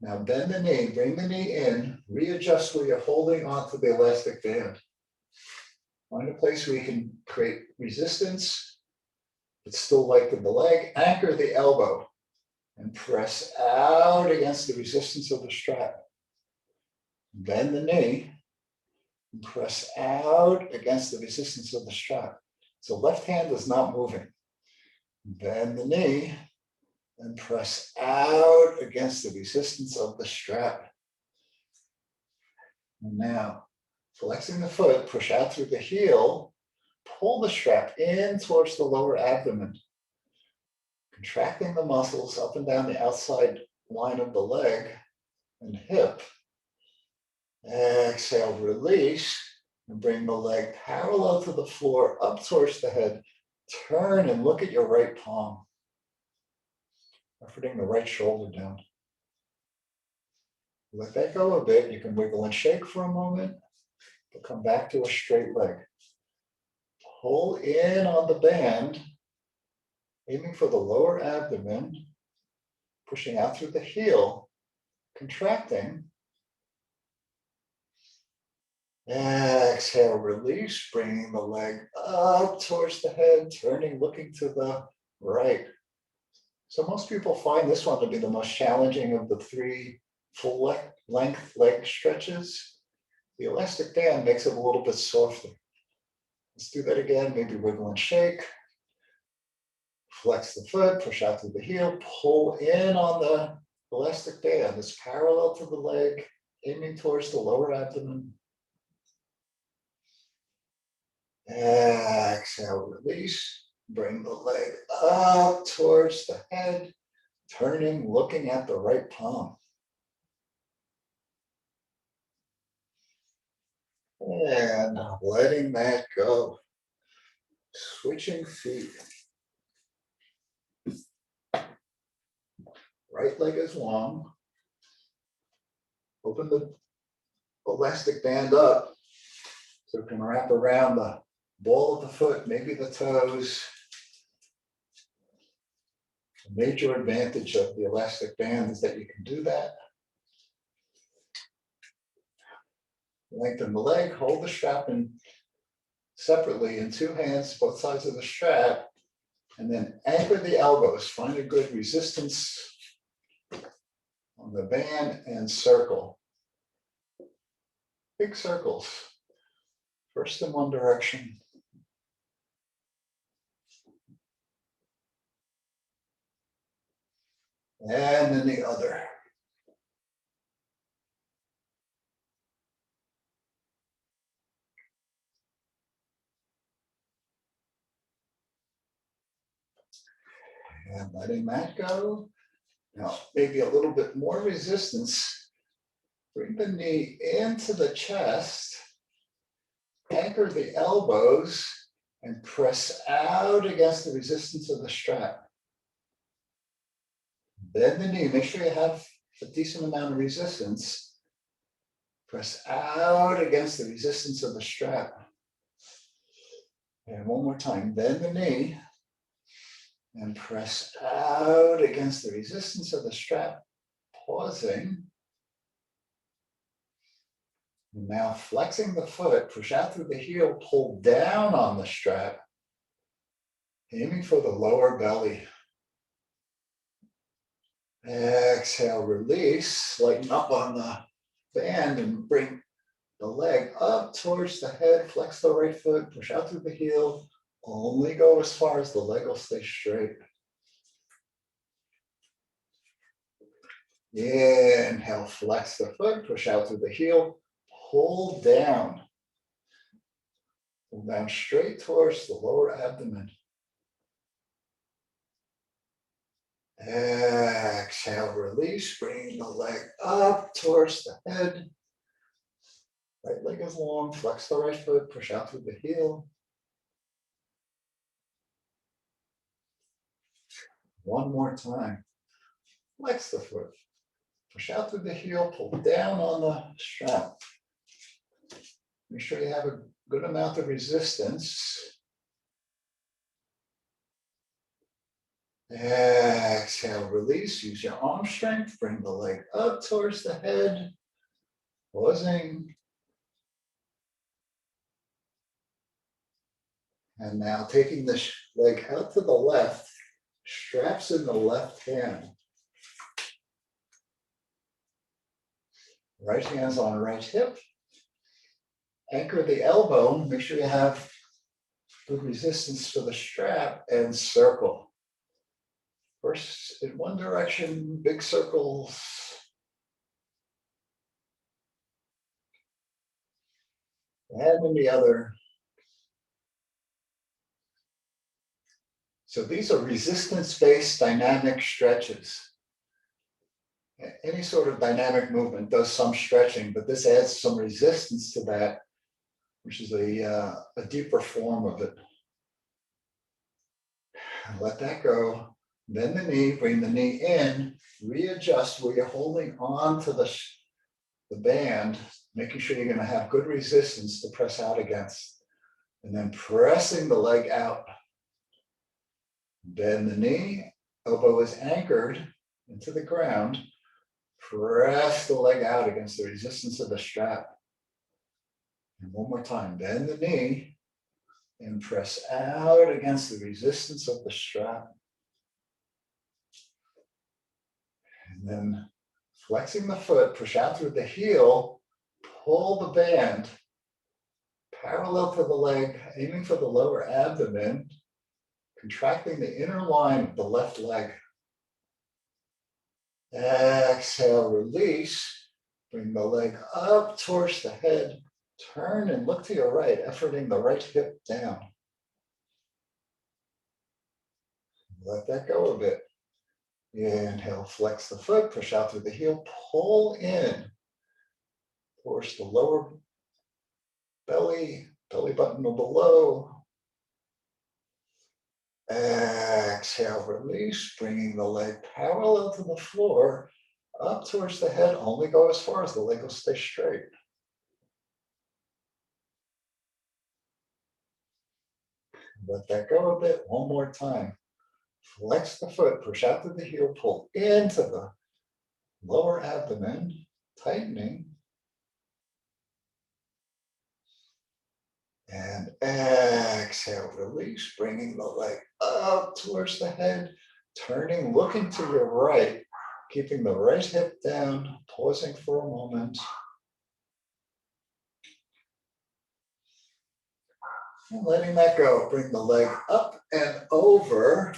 Now bend the knee, bring the knee in, readjust where you're holding onto the elastic band. Find a place where you can create resistance, but still lengthen the leg, anchor the elbow, and press out against the resistance of the strap. Bend the knee, and press out against the resistance of the strap. So left hand is not moving. Bend the knee, and press out against the resistance of the strap. And now, flexing the foot, push out through the heel, pull the strap in towards the lower abdomen, contracting the muscles up and down the outside line of the leg and hip. Exhale, release, and bring the leg parallel to the floor, up towards the head. Turn and look at your right palm. Efforting the right shoulder down. Let that go a bit. You can wiggle and shake for a moment. We'll come back to a straight leg. Pull in on the band, aiming for the lower abdomen, pushing out through the heel, contracting. Exhale, release, bringing the leg up towards the head, turning, looking to the right. So most people find this one to be the most challenging of the 3 full length leg stretches. The elastic band makes it a little bit softer. Let's do that again, maybe wiggle and shake. Flex the foot, push out through the heel, pull in on the elastic band. It's parallel to the leg, aiming towards the lower abdomen. Exhale, release. Bring the leg up towards the head, turning, looking at the right palm. And letting that go. Switching feet. Right leg is long. Open the elastic band up so it can wrap around the ball of the foot, maybe the toes. The major advantage of the elastic band is that you can do that. Lengthen the leg, hold the strap in separately in 2 hands, both sides of the strap, and then anchor the elbows. Find a good resistance on the band and circle. Big circles. First in one direction. And then the other. And letting that go. Now, maybe a little bit more resistance. Bring the knee into the chest. Anchor the elbows and press out against the resistance of the strap. Bend the knee, make sure you have a decent amount of resistance. Press out against the resistance of the strap. And one more time, bend the knee and press out against the resistance of the strap, pausing. Now flexing the foot, push out through the heel, pull down on the strap, aiming for the lower belly. Exhale, release, lighten up on the band and bring the leg up towards the head, flex the right foot, push out through the heel, only go as far as the leg will stay straight. Inhale, flex the foot, push out through the heel, pull down. Pull down straight towards the lower abdomen. Exhale, release, bring the leg up towards the head. Right leg is long, flex the right foot, push out through the heel. One more time. Flex the foot, push out through the heel, pull down on the strap. Make sure you have a good amount of resistance. Exhale, release, use your arm strength, bring the leg up towards the head, pausing. And now taking the leg out to the left, straps in the left hand. Right hand's on right hip. Anchor the elbow, make sure you have good resistance to the strap, and circle. First in one direction, big circles. And in the other. So these are resistance-based dynamic stretches. Any sort of dynamic movement does some stretching, but this adds some resistance to that, which is a deeper form of it. Let that go. Bend the knee, bring the knee in, readjust where you're holding on to the the band, making sure you're going to have good resistance to press out against, and then pressing the leg out. Bend the knee, elbow is anchored into the ground. Press the leg out against the resistance of the strap. And one more time, bend the knee and press out against the resistance of the strap. And then flexing the foot, push out through the heel, pull the band parallel to the leg, aiming for the lower abdomen, contracting the inner line of the left leg. Exhale, release, bring the leg up towards the head, turn and look to your right, efforting the right hip down. Let that go a bit. Inhale, flex the foot, push out through the heel, pull in towards the lower belly button or below. Exhale, release, bringing the leg parallel to the floor, up towards the head, only go as far as the leg will stay straight. Let that go a bit, one more time. Flex the foot, push out through the heel, pull into the lower abdomen, tightening. And exhale, release, bringing the leg up towards the head, turning, looking to your right, keeping the right hip down, pausing for a moment. And letting that go, bring the leg up and over.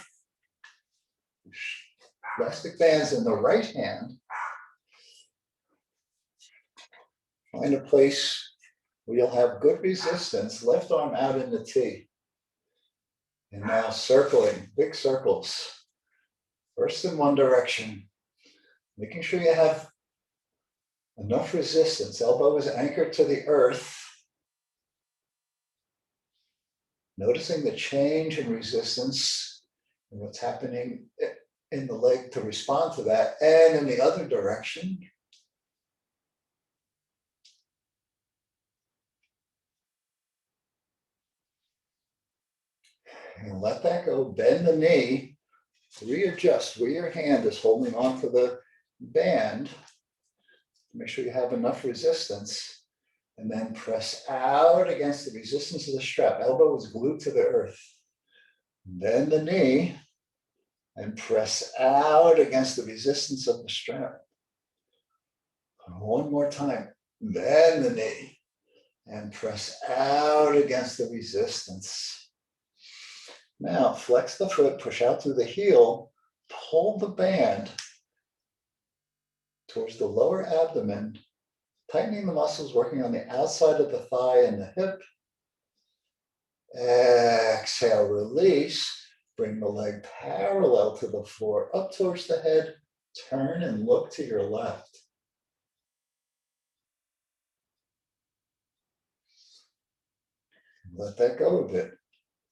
Elastic bands in the right hand. Find a place where you'll have good resistance, left arm out in the T. And now circling, big circles. First in one direction, making sure you have enough resistance. Elbow is anchored to the earth. Noticing the change in resistance and what's happening in the leg to respond to that, and in the other direction. And let that go, bend the knee, readjust where your hand is holding onto the band. Make sure you have enough resistance, and then press out against the resistance of the strap. Elbow is glued to the earth. Bend the knee and press out against the resistance of the strap. One more time, bend the knee and press out against the resistance. Now flex the foot, push out through the heel, pull the band towards the lower abdomen, tightening the muscles working on the outside of the thigh and the hip. Exhale, release. Bring the leg parallel to the floor, up towards the head. Turn and look to your left. Let that go a bit.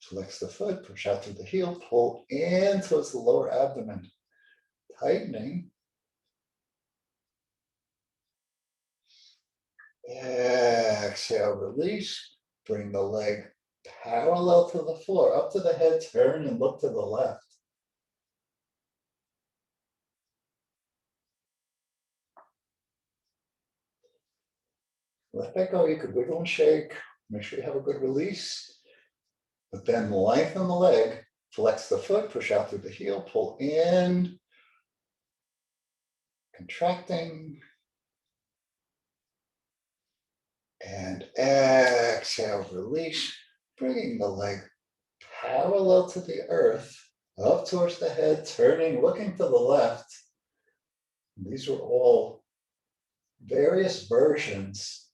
Flex the foot, push out through the heel, pull in towards the lower abdomen. Tightening. Exhale, release. Bring the leg parallel to the floor, up to the head, turn and look to the left. Let that go. You could wiggle and shake. Make sure you have a good release. But then lengthen the leg, flex the foot, push out through the heel, pull in, contracting. And exhale, release, bringing the leg parallel to the earth, up towards the head, turning, looking to the left. These are all various versions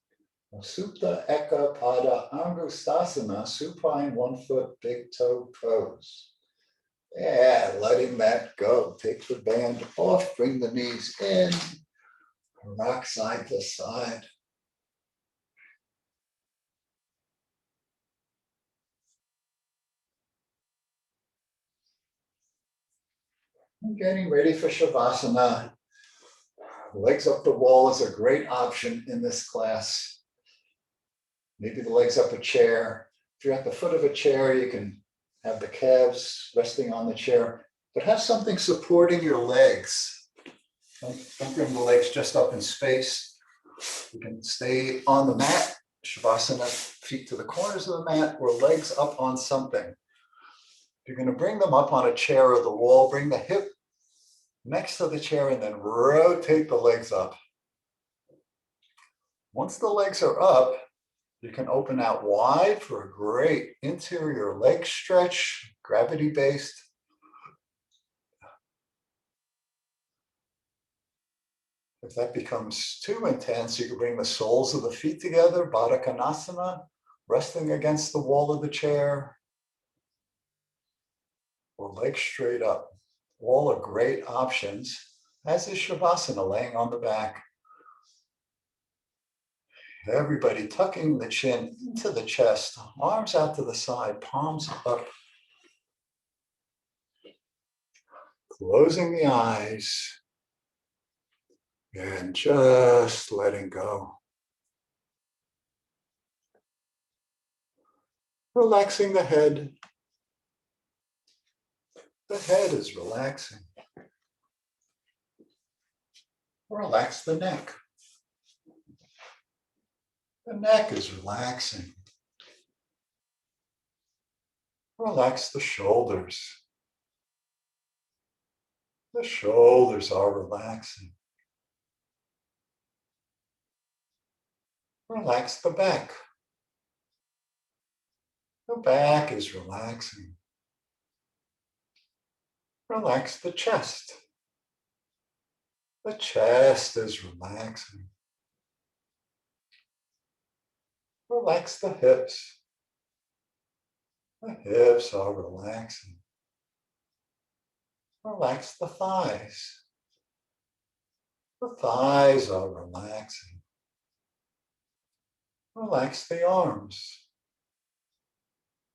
of Supta Eka Pada Angustasana, supine 1 foot big toe pose. Yeah, letting that go. Take the band off, bring the knees in, rock side to side. I'm getting ready for Shavasana. Legs up the wall is a great option in this class. Maybe the legs up a chair. If you're at the foot of a chair, you can have the calves resting on the chair, but have something supporting your legs. Don't bring the legs just up in space. You can stay on the mat, Shavasana, feet to the corners of the mat, or legs up on something. If you're going to bring them up on a chair or the wall, bring the hip next to the chair and then rotate the legs up. Once the legs are up, you can open out wide for a great interior leg stretch, gravity-based. If that becomes too intense, you can bring the soles of the feet together, Baddha Konasana, resting against the wall of the chair, or legs straight up. All are great options, as is Shavasana, laying on the back. Everybody tucking the chin into the chest, arms out to the side, palms up. Closing the eyes and just letting go. Relaxing the head. The head is relaxing. Relax the neck. The neck is relaxing. Relax the shoulders. The shoulders are relaxing. Relax the back. The back is relaxing. Relax the chest. The chest is relaxing. Relax the hips. The hips are relaxing. Relax the thighs. The thighs are relaxing. Relax the arms.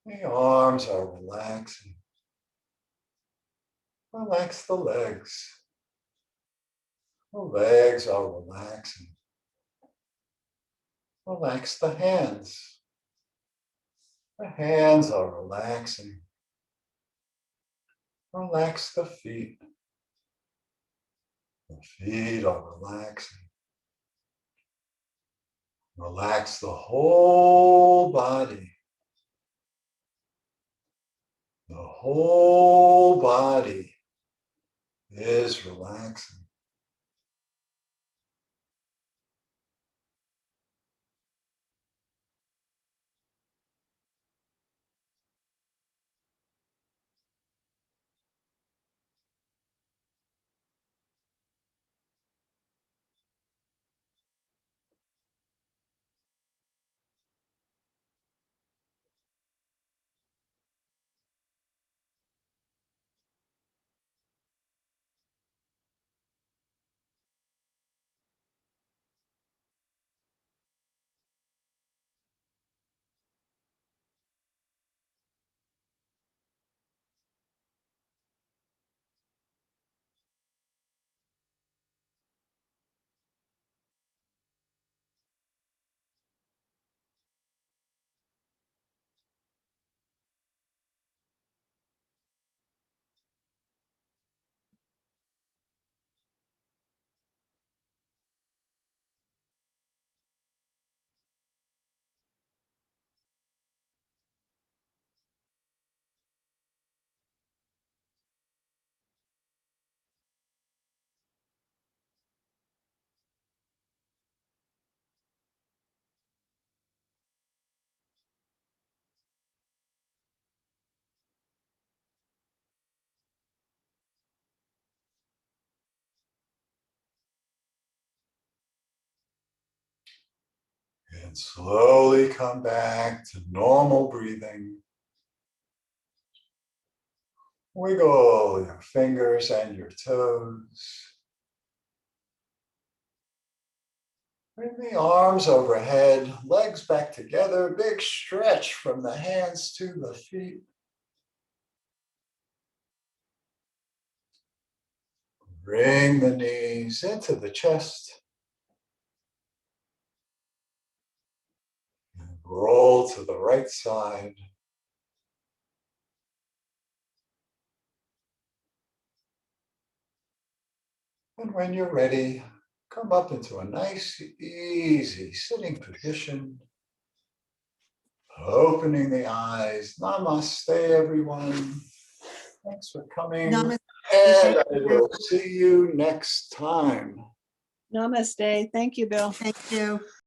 The arms are relaxing. Relax the legs. The legs are relaxing. Relax the hands. The hands are relaxing. Relax the feet. The feet are relaxing. Relax the whole body. The whole body is relaxing. And slowly come back to normal breathing. Wiggle your fingers and your toes. Bring the arms overhead, legs back together, big stretch from the hands to the feet. Bring the knees into the chest. And roll to the right side. And when you're ready, come up into a nice, easy sitting position. Opening the eyes. Namaste, everyone. Thanks for coming. Namaste. And I will see you next time. Namaste. Thank you, Bill. Thank you.